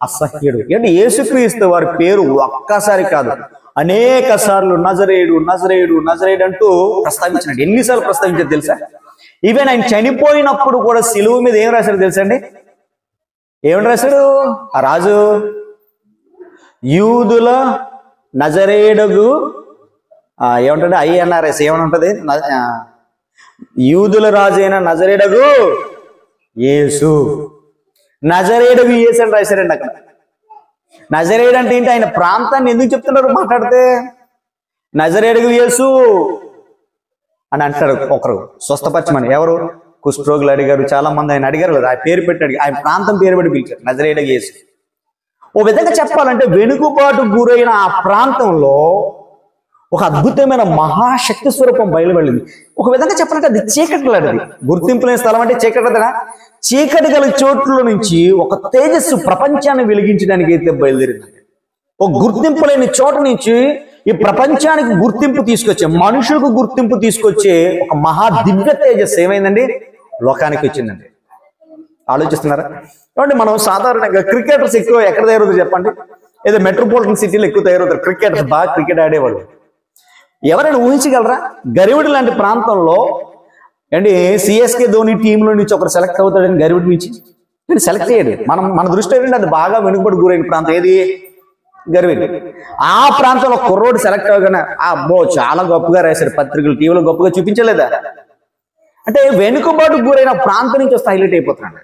అసహ్యుడు. ఏంటి? యేసుక్రీస్తు వారి పేరు ఒక్కసారి కాదు అనేక సార్లు నజరేయుడు నజరేయుడు నజరేయుడు అంటూ ప్రస్తావించినట్టు. ఎన్నిసార్లు ప్రస్తావించారు తెలుసా? ఈవెన్ ఆయన చనిపోయినప్పుడు కూడా సిలువ మీద ఏం రాశాడు తెలుసా అండి? ఏమని రాశాడు ఆ రాజు? యూదుల నజరేయుడు ఏమంటాడు? INRS ఏమని ఉంటది? యూదుల రాజు అయిన నజరేయుడు యేసు. నజరేయుడు యేసు అని రాశారండి అక్కడ. నజరేయుడు అంటే ఏంటి? ఆయన ప్రాంతాన్ని ఎందుకు చెప్తున్నారు మాట్లాడితే? నజరేయుడు యేసు అని అంటారు. ఒకరు స్వస్థపరచమని, ఎవరు? కుష్ఠరోగులు అడిగారు, చాలా మంది ఆయన అడిగారు కదా, ఆ పేరు పెట్టి ఆయన ప్రాంతం పేరు పెట్టి పిలిచారు నజరేయుడు యేసు. ఓ విధంగా చెప్పాలంటే వెనుకబాటు గురైన ఆ ప్రాంతంలో ఒక అద్భుతమైన మహాశక్తి స్వరూపం బయలువెళ్ళింది. ఒక విధంగా చెప్పాలంటే అది చీకటి లాంటిది. గుర్తింపు లేని స్థలం అంటే చీకటి కదా. చీకటి గల చోట్ల నుంచి ఒక తేజస్సు ప్రపంచాన్ని వెలిగించడానికి అయితే బయలుదేరింది. ఒక గుర్తింపు లేని చోట నుంచి ఈ ప్రపంచానికి గుర్తింపు తీసుకొచ్చే, మనుషులకు గుర్తింపు తీసుకొచ్చే ఒక మహా దివ్య తేజస్సు ఏమైందండి? లోకానికి వచ్చిందండి. ఆలోచిస్తున్నారా? ఏమంటే మనం సాధారణంగా క్రికెటర్స్ ఎక్కువ ఎక్కడ తయారవుతారు చెప్పండి? ఏదో మెట్రోపాలిటన్ సిటీలో ఎక్కువ తయారవుతారు క్రికెటర్స్, బాగా క్రికెట్ ఆడేవాళ్ళు. ఎవరైనా ఊహించగలరా? గరివిడి లాంటి ప్రాంతంలో అంటే సిఎస్కే ధోని టీంలో నుంచి ఒకరు సెలెక్ట్ అవుతాడని గరివిడి నుంచి సెలెక్ట్ చేయడు. మన దృష్టి ఏంటంటే అది బాగా వెనుకబడి గురైన ప్రాంతం ఏది? గరివిడి. ఆ ప్రాంతంలో కుర్రోడు సెలెక్ట్ అవ్వగానే అబ్బో చాలా గొప్పగా రాశారు, పత్రికలు టీవీలో గొప్పగా చూపించలేదా? అంటే వెనుకబాటు గురైన ప్రాంతం నుంచి వస్తే హైలైట్ అయిపోతున్నాడు.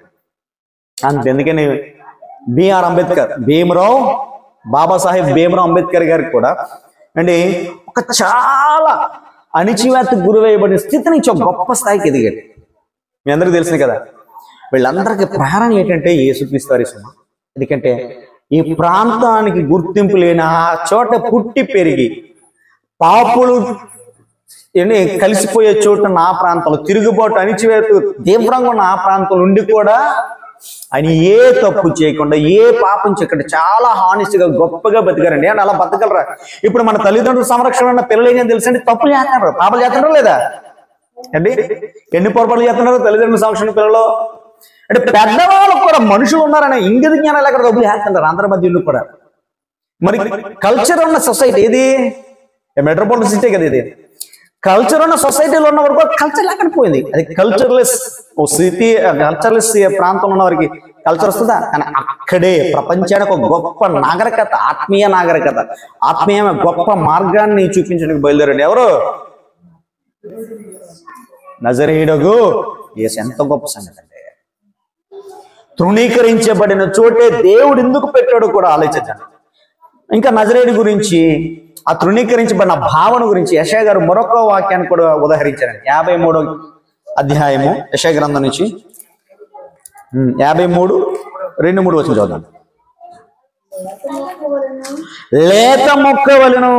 అందుకని బిఆర్ అంబేద్కర్, బాబాసాహెబ్ భీమరావ్ అంబేద్కర్ గారికి కూడా అంటే ఒక చాలా అణిచివేత గురివేయబడిన స్థితి నుంచి ఒక గొప్ప స్థాయికి ఎదిగాడు. మీ అందరికీ తెలిసింది కదా. వీళ్ళందరికీ ప్రేరణ ఏంటంటే యేసుక్రీస్తు వారి సుమ. ఎందుకంటే ఈ ప్రాంతానికి గుర్తింపు లేని ఆ చోట పుట్టి పెరిగి పాపులు కలిసిపోయే చోట నా ప్రాంతంలో తిరుగుబాటు అణిచివేత తీవ్రంగా ఉన్న ఆ ప్రాంతం నుండి కూడా ఆయన ఏ తప్పు చేయకుండా ఏ పాపం చేయకుండా చాలా హానెస్ట్ గా గొప్పగా బతికారండి. అంటే అలా బతకలరా? ఇప్పుడు మన తల్లిదండ్రుల సంరక్షణ ఉన్న పిల్లలు ఏం తెలుసండి? తప్పులు చేస్తున్నారు, పాపలు చేస్తున్నారా లేదా అండి? ఎన్ని పొరపాట్లు చేస్తున్నారు తల్లిదండ్రుల సంరక్షణ పిల్లలు? అంటే పెద్దవాళ్ళకు కూడా మనుషులు ఉన్నారనే ఇంగిత జ్ఞానాలు అక్కడ తప్పులు చేస్తున్నారు అందరి మధ్యలో కూడా. మరి కల్చర్ ఉన్న సొసైటీ ఏది? మెట్రోపాలిటన్ సిటీ కదా ఇది. కల్చర్ ఉన్న సొసైటీలో ఉన్న వరకు కల్చర్ లేకుండా పోయింది. అది కల్చర్లెస్ సిటీ, కల్చర్లెస్ ప్రాంతంలో ఉన్న వారికి కల్చర్ వస్తుందా? కానీ అక్కడే ప్రపంచానికి ఒక గొప్ప నాగరికత, ఆత్మీయ నాగరికత, ఆత్మీయ గొప్ప మార్గాన్ని చూపించడానికి బయలుదేరండి. ఎవరు? నజరేయుడగు యేసు. ఎంత గొప్ప సంగతి అంటే తృణీకరించబడిన చోటే దేవుడు ఎందుకు పెట్టాడో కూడా ఆలోచించండి. ఇంకా నజరేయుడి గురించి, ఆ తృణీకరించబడిన భావన గురించి యెషయా గారు మరొక వాక్యాన్ని కూడా ఉదాహరించారండి. 53వ అధ్యాయము యెషయా గ్రంథం నుంచి 53:2-3 వచనం చదువుదాం. లేత మొక్క వలెను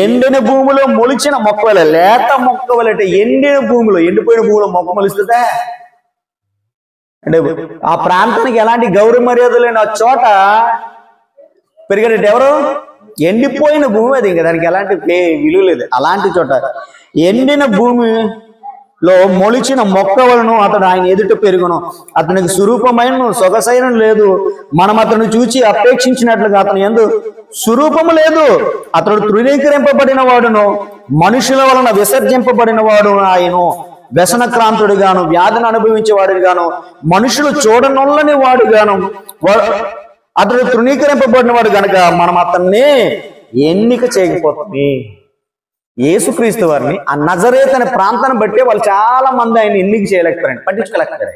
ఎండిన భూమిలో మొలిచిన మొక్క వలె. లేత మొక్క వలె అంటే ఎండిన భూమిలో, ఎండిపోయిన భూమిలో మొక్క మొలుస్తుందా? అంటే ఆ ప్రాంతానికి ఎలాంటి గౌరవ మర్యాదలు లేని ఆ చోట పెరిగేటట్టు ఎవరు? ఎండిపోయిన భూమి అది, ఇంకా దానికి ఎలాంటి విలువ లేదు. అలాంటి చోట ఎండిన భూమిలో మొలిచిన మొక్క వలను అతడు ఆయన ఎదుట పెరుగును. అతనికి స్వరూపమైన సొగసైన లేదు, మనం అతను చూచి అపేక్షించినట్లుగా అతను ఎందు స్వరూపము లేదు. అతడు తృణీకరింపబడిన వాడును, మనుషుల వలన విసర్జింపబడిన వాడు ఆయన. వ్యసనక్రాంతుడిగాను, వ్యాధిని అనుభవించేవాడిగాను, మనుషులు చూడనొల్లని వాడుగాను అతడు తృణీకరింపబడిన వాడు కనుక మనం అతన్ని ఎన్నిక చేయకపోతుంది. యేసుక్రీస్తు వారిని ఆ నజరేత్ అనే ప్రాంతాన్ని బట్టి వాళ్ళు చాలా మంది ఆయన ఎన్నిక చేయలేకపోయారు, పట్టించుకోలేకపోయారు,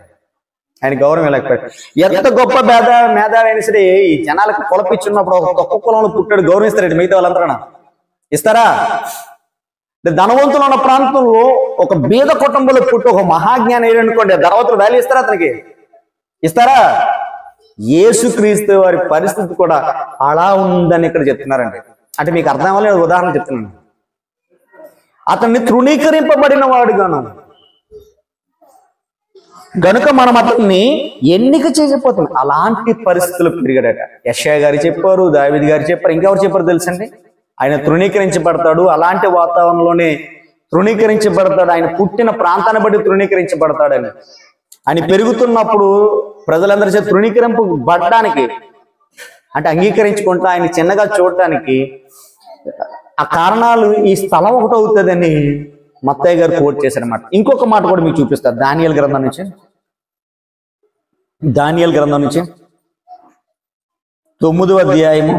ఆయన గౌరవం లేకపోయారు. ఎంత గొప్ప మేధావి అయినా సరే ఈ జనాలకు పొలపిచ్చున్నప్పుడు ఒక తక్కువ కులంలో పుట్టాడు గౌరవిస్తారండి. మిగతా వాళ్ళందరూ ఇస్తారా? ధనవంతులు ఉన్న ప్రాంతంలో ఒక బీద కుటుంబంలో పుట్టి ఒక మహాజ్ఞాని అనుకోండి, ధనవంతులు వాల్యూ ఇస్తారా? అతనికి ఇస్తారా? యేసుక్రీస్తు వారి పరిస్థితి కూడా అలా ఉందని ఇక్కడ చెప్తున్నారండి. అంటే మీకు అర్థం అవ్వలేదు, ఉదాహరణ చెప్తున్నాను. అతన్ని తృణీకరింపబడిన వాడుగాను గనుక మనం అతన్ని ఎన్నిక చేయకపోతున్నాం. అలాంటి పరిస్థితులు పెరిగాడట. యెషయా గారు చెప్పారు, దావీదు గారు చెప్పారు, ఇంకెవరు చెప్పారు తెలుసండి? ఆయన తృణీకరించబడతాడు, అలాంటి వాతావరణంలోనే తృణీకరించబడతాడు, ఆయన పుట్టిన ప్రాంతాన్ని బట్టి తృణీకరించబడతాడని. ఆయన పెరుగుతున్నప్పుడు ప్రజలందరి చేత తృణీకరింపబడడానికి, అంటే అంగీకరించుకుంటా ఆయన చిన్నగా చూడటానికి ఆ కారణాలు ఈ స్థలం ఒకటి అవుతుందని మత్తయ్య గారు కోట్ చేశారన్నమాట. ఇంకొక మాట కూడా మీకు చూపిస్తారు దానియేలు గ్రంథం నుంచి. దానియేలు గ్రంథం నుంచి 9వ అధ్యాయము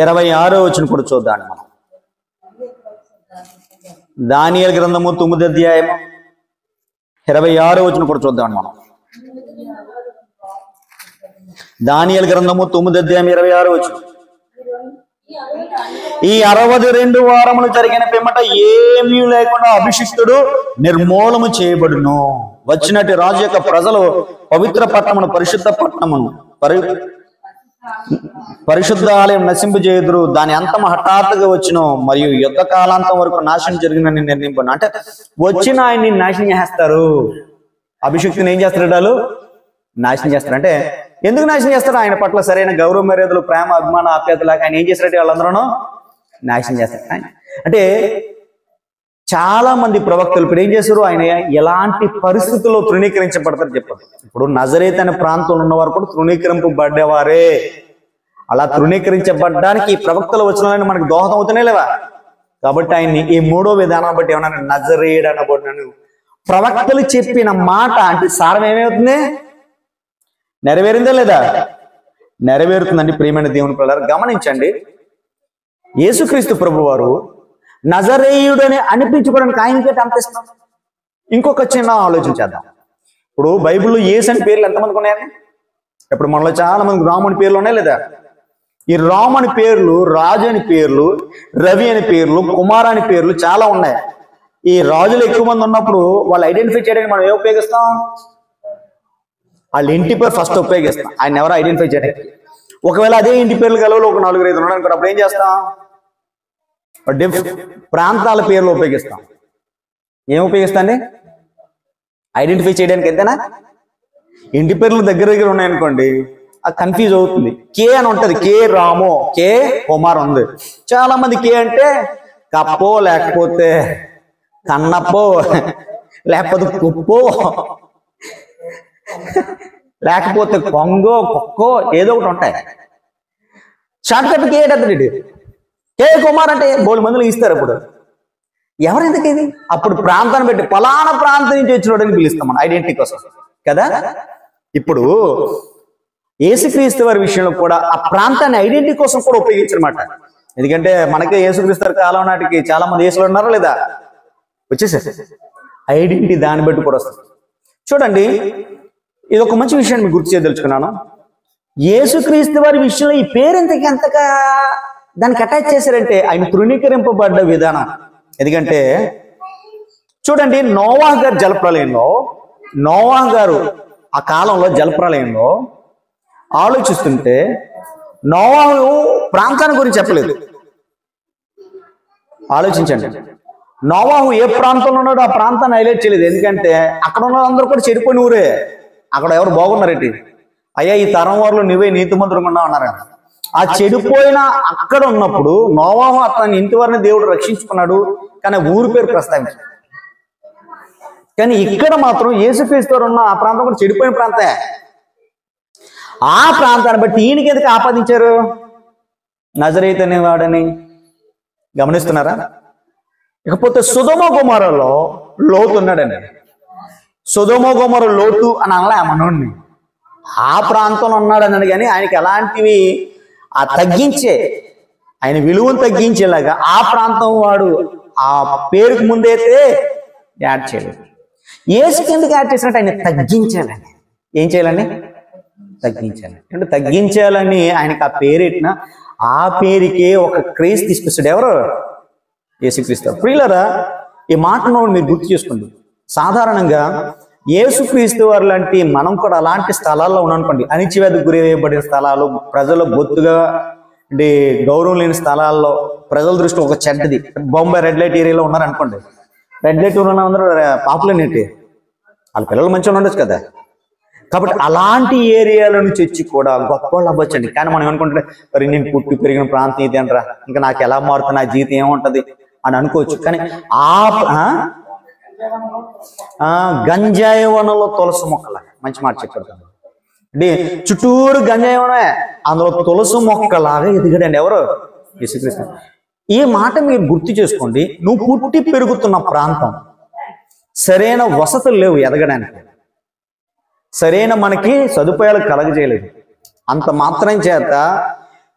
26వ వచనం కూడా చూద్దాం మనం. దానియేలు గ్రంథము 9వ అధ్యాయము 26వ వచనం కూడా చూద్దాం మనం. దానియేలు గ్రంథము 9వ అధ్యాయం 26వ వచనం. ఈ 62 వారములు జరిగిన పిమ్మట ఏమీ లేకుండా అభిషిక్తుడు నిర్మూలము చేయబడును. వచ్చినట్టు రాజు యొక్క ప్రజలు పవిత్ర పట్టణమును, పరిశుద్ధ పట్టణమును, పరిశుద్ధ ఆలయం నశింపజేయుదురు. దాని అంతం హఠాత్తుగా వచ్చును మరియు యుద్ధ కాలాంతం వరకు నాశనం జరిగినని నిర్ణయింపను. అంటే వచ్చిన ఆయన్ని నాశనం చేస్తారు. అభిషిక్తుని ఏం చేస్తారు? వాళ్ళు నాశనం చేస్తారు. అంటే ఎందుకు నాశనం చేస్తారు? ఆయన పట్ల సరైన గౌరవ మర్యాదలు, ప్రేమ, అభిమాన, ఆప్యాయత లేక ఆయన ఏం చేస్తారంటే వాళ్ళందరూ నాశనం చేస్తారు. అంటే చాలా మంది ప్రవక్తలు ఇప్పుడు ఏం చేశారు, ఆయన ఎలాంటి పరిస్థితుల్లో తృణీకరించబడతారు చెప్పారు. ఇప్పుడు నజరేత్ అనే ప్రాంతంలో ఉన్నవారు కూడా తృణీకరింపబడ్డేవారే. అలా తృణీకరించబడ్డానికి ఈ ప్రవక్తలు వచనాలని మనకు దోహదం అవుతూనే లేవా? కాబట్టి ఆయన్ని ఈ మూడో విధానం బట్టి ఏమన్నా నజరేయుడు అనబడినాను. ప్రవక్తలు చెప్పిన మాట అంటే సారం ఏమవుతుంది? నెరవేరిందా లేదా? నెరవేరుతుందండి. ప్రియమైన దేవుని పిల్లలు గమనించండి, యేసుక్రీస్తు ప్రభు వారు నజరేయుడని అనిపించుకోవడానికి ఆయనకి అంత ఇష్టం. ఇంకొక చిన్న ఆలోచన చేద్దాం. ఇప్పుడు బైబిల్లో యేసు అని పేర్లు ఎంతమందికి ఉన్నాయండి? ఇప్పుడు మనలో చాలా మంది రాము అని పేర్లు ఉన్నాయి లేదా? ఈ రాము అని పేర్లు, రాజు అని పేర్లు, రవి అని పేర్లు, కుమార్ అని పేర్లు చాలా ఉన్నాయి. ఈ రాజులు ఎక్కువ మంది ఉన్నప్పుడు వాళ్ళు ఐడెంటిఫై చేయడానికి మనం ఏం ఉపయోగిస్తాం? వాళ్ళ ఇంటి పేరు ఫస్ట్ ఉపయోగిస్తాం, ఆయన ఎవరో ఐడెంటిఫై చేయడానికి. ఒకవేళ అదే ఇంటి పేర్లు కలవలో ఒక 4-5 ఉన్నాడు అనుకో, అప్పుడు ఏం చేస్తాం? ప్రాంతాల పేర్లు ఉపయోగిస్తాం. ఏం ఉపయోగిస్తాం అండి ఐడెంటిఫై చేయడానికి? ఎంతేనా? ఇంటి పేర్లు దగ్గర దగ్గర ఉన్నాయనుకోండి, అది కన్ఫ్యూజ్ అవుతుంది. కే అని ఉంటది, కే రామో, కే కుమార్ ఉంది. చాలా మంది కే అంటే కప్పో, లేకపోతే కన్నప్పో, లేకపోతే కుప్పో, లేకపోతే కొంగో, కుక్కో ఏదో ఒకటి ఉంటాయి. షార్ట్ కట్ కే అంటే కే కుమార్ అంటే బోలు మందులు ఇస్తారు. అప్పుడు ఎవరెందుకు ఇది? అప్పుడు ప్రాంతాన్ని పెట్టి పలానా ప్రాంతం నుంచి వచ్చినోడని పిలుస్తాం మనం ఐడెంటిటీ కోసం కదా. ఇప్పుడు యేసుక్రీస్తు వారి విషయంలో కూడా ఆ ప్రాంతాన్ని ఐడెంటిటీ కోసం కూడా ఉపయోగించనమాట. ఎందుకంటే మనకే యేసుక్రీస్తు కాలం నాటికి చాలా మంది యేసులు ఉన్నారా లేదా? వచ్చేసారు. ఐడెంటిటీ దాన్ని బట్టి కూడా వస్తుంది. చూడండి, ఇది ఒక మంచి విషయాన్ని మీకు గుర్తు చేయదలుచుకున్నాను. యేసుక్రీస్తు వారి విషయంలో ఈ పేరు ఎంతగా దానికి అటాచ్ చేశారంటే ఆయన తృణీకరింపబడ్డ విధానం. ఎందుకంటే చూడండి, నోవాహు గారు జలప్రలయంలో, నోవాహు గారు ఆ కాలంలో జలప్రలయంలో ఆలోచిస్తుంటే నోవాహు ప్రాంతాన్ని గురించి చెప్పలేదు. ఆలోచించండి, నోవాహు ఏ ప్రాంతంలో ఉన్నాడో ఆ ప్రాంతాన్ని హైలైట్ చేయలేదు. ఎందుకంటే అక్కడ ఉన్న అందరూ కూడా చెడిపోయిన ఊరే, అక్కడ ఎవరు బాగున్నారేంటి? అయ్యా ఈ తరం వారిలో నువ్వే నీతిమంతుడుగా ఉన్నావు అన్నారంట. ఆ చెడిపోయిన అక్కడ ఉన్నప్పుడు నోవాహు అతని ఇంటి వారిని దేవుడు రక్షించుకున్నాడు, కానీ ఊరి పేరు ప్రస్తావించాడు. కానీ ఇక్కడ మాత్రం యేసుక్రీస్తు ఉన్న ఆ ప్రాంతం కూడా చెడిపోయిన ప్రాంతే. ఆ ప్రాంతాన్ని బట్టి ఈయనకి ఎందుకు ఆపాదించారు నజరేతు అనేవాడని? గమనిస్తున్నారా? ఇకపోతే సొదొమ గొమొర్రాలో లోతు ఉన్నాడండి. సొదొమ గొమొర్రా లోతు అని అనలే మనోడిని, ఆ ప్రాంతంలో ఉన్నాడన్నాడు. కానీ ఆయనకి ఎలాంటివి ఆ తగ్గించే, ఆయన విలువను తగ్గించేలాగా ఆ ప్రాంతం వాడు ఆ పేరుకు ముందైతే యాడ్ చేయలేదు. యేసుకి ఎందుకు యాడ్ చేసినట్టు ఆయన తగ్గించాలని. ఏం చేయాలని? తగ్గించాలి. అంటే తగ్గించాలని ఆయనకి ఆ పేరెట్టిన ఆ పేరుకే ఒక క్రేజ్ తీసుకొస్తాడు. ఎవరు? యేసుక్రీస్తు. ప్రియులారా, ఈ మాటను మీరు గుర్తు చేసుకోండి. సాధారణంగా యేసుక్రీస్తు వారు లాంటి మనం కూడా అలాంటి స్థలాల్లో ఉన్నామనుకోండి, అణిచివేతకు గురివేయబడిన స్థలాలు, ప్రజలు బొత్తుగా అంటే గౌరవం లేని స్థలాల్లో, ప్రజల దృష్టి ఒక చెడ్డది. బొంబాయి రెడ్ లైట్ ఏరియాలో ఉన్నారనుకోండి, రెడ్ లైట్ ఉన్న అందరూ పాపులర్ ఏంటి? వాళ్ళ పిల్లలు మంచిగా ఉండొచ్చు కదా. కాబట్టి అలాంటి ఏరియాల నుంచి వచ్చి కూడా గొప్ప వాళ్ళు అవ్వచ్చండి. కానీ మనం ఏమనుకుంటే, మరి నేను పుట్టి పెరిగిన ప్రాంతం ఇది అంటారా, ఇంకా నాకు ఎలా మారుతుంది, నా జీవితం ఏముంటది అని అనుకోవచ్చు. కానీ గంజాయి వనంలో తులసి మొక్కల మంచి మాట చెప్పారు అంటే చుట్టూరు గంజాయి వనమే, అందులో తులసి మొక్కలాగా ఎదిగాడండి. ఎవరు? యేసుక్రీస్తు. ఈ మాట మీరు గుర్తు చేసుకోండి. నువ్వు పుట్టి పెరుగుతున్న ప్రాంతం సరైన వసతులు లేవు ఎదగడానికి, సరైన మనకి సదుపాయాలు కలగజేయలేదు. అంత మాత్రం చేత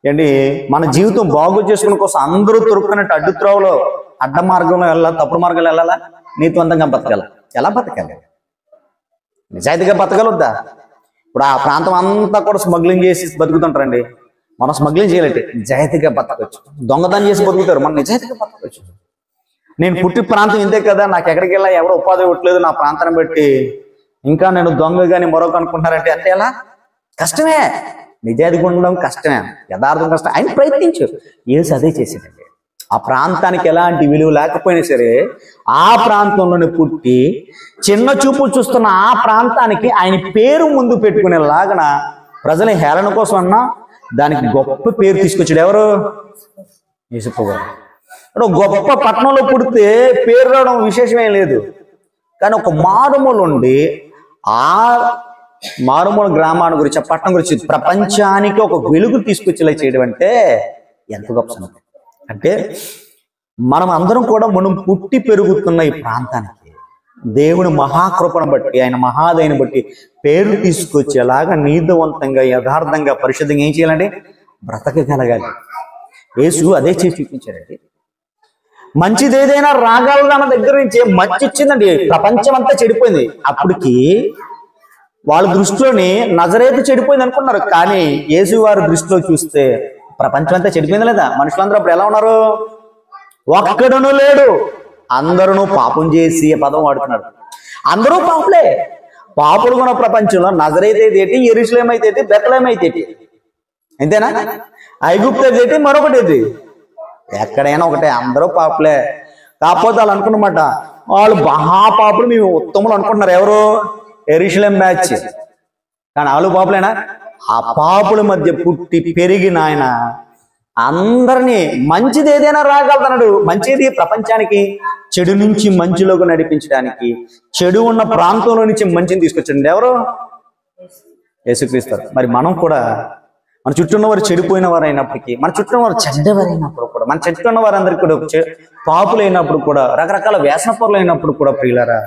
ఏంటి మన జీవితం బాగు చేసుకునే కోసం అందరూ తొరుక్కున్నట్టు అడ్డుత్రోవలో అడ్డ మార్గంలో వెళ్ళాలి, తప్పుడు మార్గంలో వెళ్ళాలా? నీతివంతంగా బతకాల. ఎలా బతకాలి? నిజాయితీగా బతకలొద్దా? ఇప్పుడు ఆ ప్రాంతం అంతా కూడా స్మగ్లింగ్ చేసి బతుకుతుంటారండి. మనం స్మగ్లింగ్ చేయలేంటి, నిజాయితీగా బతకవచ్చు. దొంగతనం చేసి బతుకుతారు, మనం నిజాయితీగా బతకవచ్చు. నేను పుట్టి ప్రాంతం ఇంతే కదా, నాకు ఎక్కడికి వెళ్ళా ఎవడో ఉపాధి ఇవ్వట్లేదు, నా ప్రాంతాన్ని బట్టి ఇంకా నేను దొంగ కానీ మరొక అనుకుంటున్నారంటే అంటే ఎలా? కష్టమే. నిజాయితీగా ఉండడం కష్టమే, యథార్థం కష్టం. ఆయన ప్రయత్నించు. యేసు అదే చేసేదండి. ఆ ప్రాంతానికి ఎలాంటి విలువ లేకపోయినా సరే ఆ ప్రాంతంలోనే పుట్టి చిన్న చూపు చూస్తున్న ఆ ప్రాంతానికి ఆయన పేరు ముందు పెట్టుకునేలాగన ప్రజల హేళన కోసం అన్నా దానికి గొప్ప పేరు తీసుకొచ్చాడు. ఎవరు? యేసుప్రభు గారు. అంటే గొప్ప పట్టణంలో పుడితే పేరు రావడం విశేషమేం లేదు. కానీ ఒక మారుమూల ఉండి ఆ మారుమూల గ్రామాన్ని గురించి, ఆ పట్టణం గురించి ప్రపంచానికి ఒక వెలుగు తీసుకొచ్చేలా చేయడం అంటే ఎంత గొప్ప సంగతి. అంటే మనం అందరం కూడా మనం పుట్టి పెరుగుతున్న ఈ ప్రాంతానికి దేవుని మహాకృపను బట్టి, ఆయన మహాదయని బట్టి పేరు తీసుకొచ్చేలాగా నీతివంతంగా, యథార్థంగా, పరిశుద్ధంగా ఏం చేయాలండి? బ్రతకగలగాలి. యేసు అదే చేసి చూపించారండి. మంచిది ఏదైనా రాగలదు అన్న దగ్గర నుంచి మంచి వచ్చిందండి. ప్రపంచం అంతా చెడిపోయింది. అప్పటికి వాళ్ళ దృష్టిలోని నజరేతు చెడిపోయింది అనుకున్నారు. కానీ యేసు వారి దృష్టిలో చూస్తే ప్రపంచం అంతా చెడిపోయింది లేదా? మనుషులందరూ అప్పుడు ఎలా ఉన్నారు? ఒక్కడును లేడు, అందరూ పాపం చేసి పదం వాడుతున్నారు. అందరూ పాపులే. పాపులు ఉన్న ప్రపంచంలో నజరేతు అయితే ఏంటి, యెరూషలేము అయితే ఏంటి, బెత్లెహేము అయితే ఏంటి, అంతేనా? ఐగుప్తు అయితే ఏంటి, మరొకటి ఏంటి, ఎక్కడైనా ఒకటే, అందరూ పాపులే. కాకపోతే వాళ్ళు అనుకున్నమాట, వాళ్ళు మహాపాపులు, మేము ఉత్తములు అనుకుంటున్నారు. ఎవరు? యెరూషలేం బ్యాచ్. కానీ వాళ్ళు పాపులేనా? ఆ పాపుల మధ్య పుట్టి పెరిగిన ఆయన అందరినీ మంచిది ఏదైనా రాగలదన్నాడు. మంచిది ప్రపంచానికి చెడు నుంచి మంచిలోకి నడిపించడానికి, చెడు ఉన్న ప్రాంతంలో నుంచి మంచిని తీసుకొచ్చండి ఎవరు? యేసుక్రీస్తు. మరి మనం కూడా మన చుట్టూ ఉన్నవారు చెడిపోయిన వారు అయినప్పటికీ, మన చుట్టూ ఉన్నవారు చెడ్డవారైనప్పుడు కూడా, మన చుట్టూ ఉన్న వారందరికీ కూడా పాపులైనప్పుడు కూడా, రకరకాల వ్యసన పరులు అయినప్పుడు కూడా, ప్రియులారా,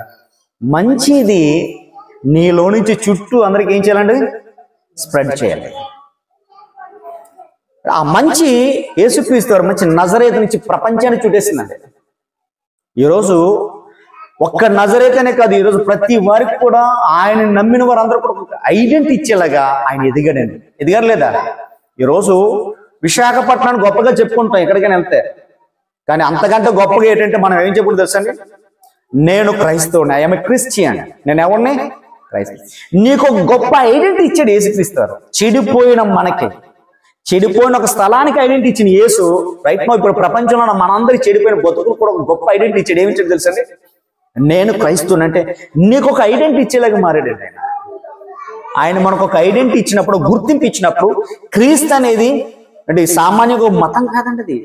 మంచిది నీలో నుంచి చుట్టూ అందరికి ఏం చేయాలండి? స్ప్రెడ్ చేయాలి. ఆ మంచి యేసుక్రీస్తు వారు మంచి నజరేతు నుంచి ప్రపంచాన్ని చుట్టేసిందండి. ఈరోజు ఒక్క నజరేతనే కాదు, ఈరోజు ప్రతి వారికి కూడా ఆయన నమ్మిన వారందరూ కూడా ఒక ఐడెంటిటీ ఇచ్చేలాగా ఆయన ఎదిగాడండి. ఎదిగారు లేదా? ఈరోజు విశాఖపట్నాన్ని గొప్పగా చెప్పుకుంటాం ఎక్కడికైనా వెళ్తే. కానీ అంతకంటే గొప్పగా ఏంటంటే మనం ఏం చెప్పుడు తెలుసండి? నేను క్రైస్తవుని, ఐఎమ్ ఏ క్రిస్టియన్. నేను ఎవరిని? క్రైస్తవు. నీకు ఒక గొప్ప ఐడెంటిటీ ఇచ్చాడు యేసుక్రీస్తు. చెడిపోయిన మనకి, చెడిపోయిన ఒక స్థలానికి ఐడెంటిటీ ఇచ్చిన యేసు రైట్ నో ఇప్పుడు ప్రపంచంలో మనందరికి చెడిపోయిన బతుకులు కూడా ఒక గొప్ప ఐడెంటిటీ ఇచ్చాడు. ఏమి ఇచ్చాడు తెలుసండి? నేను క్రైస్తవుని. అంటే నీకు ఒక ఐడెంటిటీ ఇచ్చేలాగా మారాడండి ఆయన. ఆయన మనకు ఒక ఐడెంటిటీ ఇచ్చినప్పుడు, గుర్తింపు ఇచ్చినప్పుడు, క్రీస్తు అనేది అంటే సామాన్యంగా ఒక మతం కాదండి, అది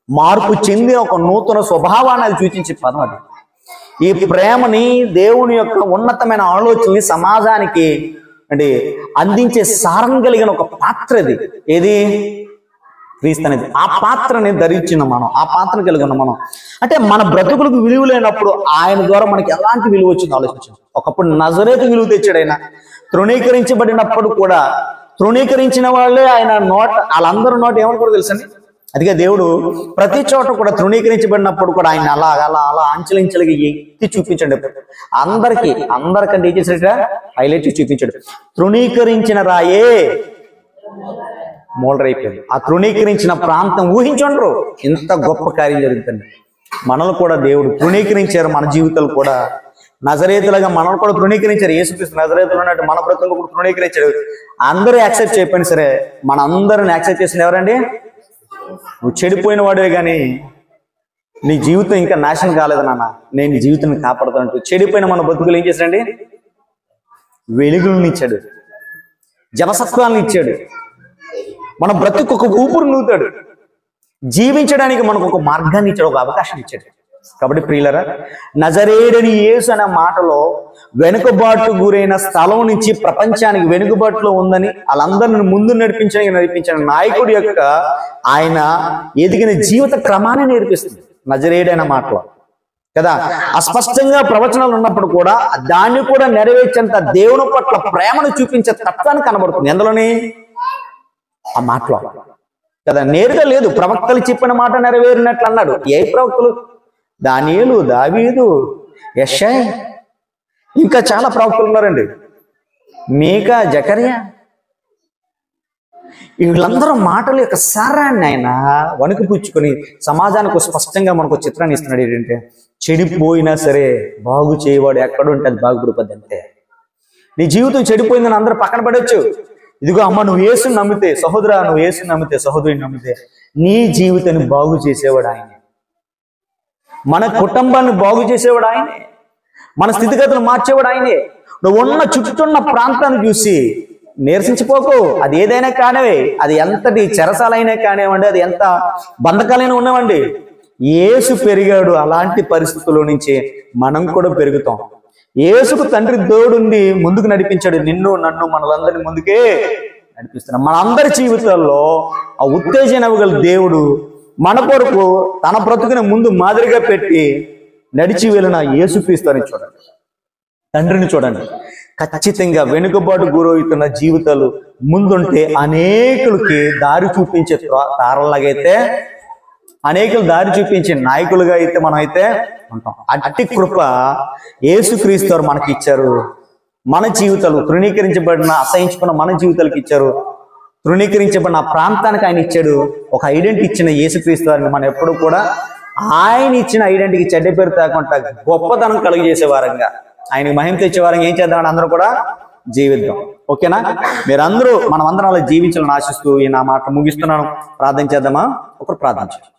మార్పు చెందిన ఒక నూతన స్వభావాన్ని అది సూచించే పదం. అది ఈ ప్రేమని, దేవుని యొక్క ఉన్నతమైన ఆలోచనని సమాజానికి అంటే అందించే సారం కలిగిన ఒక పాత్ర అది. ఏది? క్రీస్తు అనేది. ఆ పాత్రని ధరించిన మనం, ఆ పాత్రను కలిగిన మనం. అంటే మన బ్రతుకులకు విలువ లేనప్పుడు ఆయన ద్వారా మనకి ఎలాంటి విలువ వచ్చిందో ఆలోచించాం. ఒకప్పుడు నజరేతు విలువ తెచ్చాడు ఆయన. తృణీకరించబడినప్పుడు కూడా, తృణీకరించిన వాళ్ళే ఆయన నోట, వాళ్ళందరూ నోట ఏమనుకోరు తెలుసండి? అదిగా దేవుడు ప్రతి చోట కూడా తృణీకరించబడినప్పుడు కూడా ఆయన అలా అలా అలా అంచెలించలిగి ఎత్తి చూపించండి. అందరికంటే ఏం చేసినట్టుగా హైలైట్ చూపించాడు. తృణీకరించిన రాయే మోల్రైపోయింది. ఆ తృణీకరించిన ప్రాంతం ఊహించుండ్రు ఎంత గొప్ప కార్యం జరుగుతుంది. మనల్ని కూడా దేవుడు తృణీకరించారు. మన జీవితాలు కూడా నజరేతులుగా మనల్ని కూడా తృణీకరించారు. యేసుక్రీస్తు నజరేతులు ఉన్నట్టు మన బ్రతుకులు కూడా తృణీకరించాడు. అందరూ యాక్సెప్ట్ చేయకపోయినా సరే మన అందరిని యాక్సెప్ట్ చేసిన ఎవరండి? నువ్వు చెడిపోయిన వాడే కానీ నీ జీవితం ఇంకా నాశనం కాలేదు నాన్న, నేను నీ జీవితాన్ని కాపాడుతానంటూ చెడిపోయిన మన బతుకులు ఏం చేశాడండి? వెలుగులను ఇచ్చాడు, జవసత్వాలను ఇచ్చాడు, మన బ్రతుకు ఒక ఊపిరి నూతాడు, జీవించడానికి మనకు ఒక మార్గాన్ని ఇచ్చాడు, ఒక అవకాశం ఇచ్చాడు. కాబట్టి ప్రియులరా, నజరేయుడని యేసు అనే మాటలో వెనుకబాటు గురైన స్థలం నుంచి ప్రపంచానికి వెనుకబాటులో ఉందని వాళ్ళందరిని ముందు నడిపించిన నాయకుడి యొక్క ఆయన ఎదిగిన జీవిత క్రమాన్ని నేర్పిస్తుంది నజరేయుడైన మాటలో కదా. అస్పష్టంగా ప్రవచనాలు ఉన్నప్పుడు కూడా దాన్ని కూడా నెరవేర్చేంత దేవుని పట్ల ప్రేమను చూపించే తత్వాన్ని కనబడుతుంది ఎందులోని? ఆ మాటలో కదా. నేరుగా లేదు, ప్రవక్తలు చెప్పిన మాట నెరవేరినట్లు అన్నాడు. ఏ ప్రవక్తలు? దానియేలు, దావీదు, యెషయా, ఇంకా చాలా ప్రవక్తలు ఉన్నారండి, మీకా, జకర్యా. వీళ్ళందరూ మాటల యొక్క సారాన్ని ఆయన వణుకు పుచ్చుకొని సమాజానికి స్పష్టంగా మనకు చిత్రాన్ని ఇస్తున్నాడు. ఏంటంటే చెడిపోయినా సరే బాగు చేయవాడు ఎక్కడుంటే అది బాగుపడిపోద్ది. అంతే. నీ జీవితం చెడిపోయిందని అందరూ పక్కన పడవచ్చు. ఇదిగో అమ్మ, నువ్వు యేసుని నమ్మితే, సహోదరా నువ్వు యేసుని నమ్మితే, సహోదరుని నమ్మితే నీ జీవితాన్ని బాగు చేసేవాడు ఆయనే. మన కుటుంబాన్ని బాగు చేసేవాడు ఆయనే. మన స్థితిగతులు మార్చేవాడు ఆయనే. నువ్వు ఉన్న చుట్టూన్న ప్రాంతాన్ని చూసి నీరసించిపోకు. అది ఏదైనా కానివే, అది ఎంతటి చెరసాలైనా కానివ్వండి, అది ఎంత బంధకాలైనా ఉన్నవండి, యేసు పెరిగాడు. అలాంటి పరిస్థితుల్లో నుంచి మనం కూడా పెరుగుతాం. యేసుకు తండ్రి తోడుండి ముందుకు నడిపించాడు. నిన్ను నన్ను మనలందరినీ ముందుకే నడిపిస్తున్నాం. మనందరి జీవితాల్లో ఆ ఉత్తేజన ఇవ్వగల దేవుడు మన కొరకు తన బ్రతుకుని ముందు మాదిరిగా పెట్టి నడిచి వెళ్ళిన యేసుక్రీస్తుని చూడండి, తండ్రిని చూడండి. ఖచ్చితంగా వెనుకబాటు గురవుతున్న జీవితాలు ముందుంటే అనేకులకి దారి చూపించే తారలాగైతే, అనేకులు దారి చూపించే నాయకులుగా అయితే మనం అయితే ఉంటాం. అట్టి కృప యేసుక్రీస్తు వారు మనకి ఇచ్చారు. మన జీవితాలు తృణీకరించబడిన, అసహించుకున్న మన జీవితాలకు ఇచ్చారు. తృణీకరించబడిన ప్రాంతానికి ఆయన ఇచ్చాడు. ఒక ఐడెంటిటీ ఇచ్చిన యేసుక్రీస్తు వారిని మనం ఎప్పుడు కూడా ఆయన ఇచ్చిన ఐడెంటిటీకి చెడ్డ పేరు తాకుండా గొప్పతనం కలిగజేసే వారంగా, ఆయనకి మహిమ తెచ్చే వారంగా ఏం చేద్దామని అందరూ కూడా జీవిద్దాం. ఓకేనా? మీరందరూ మనమందరం అలా జీవించాలని ఆశిస్తూ ఈ నా మాట ముగిస్తున్నాను. ప్రార్థన చేద్దామా? ఒకరు ప్రార్థన చేద్దాం.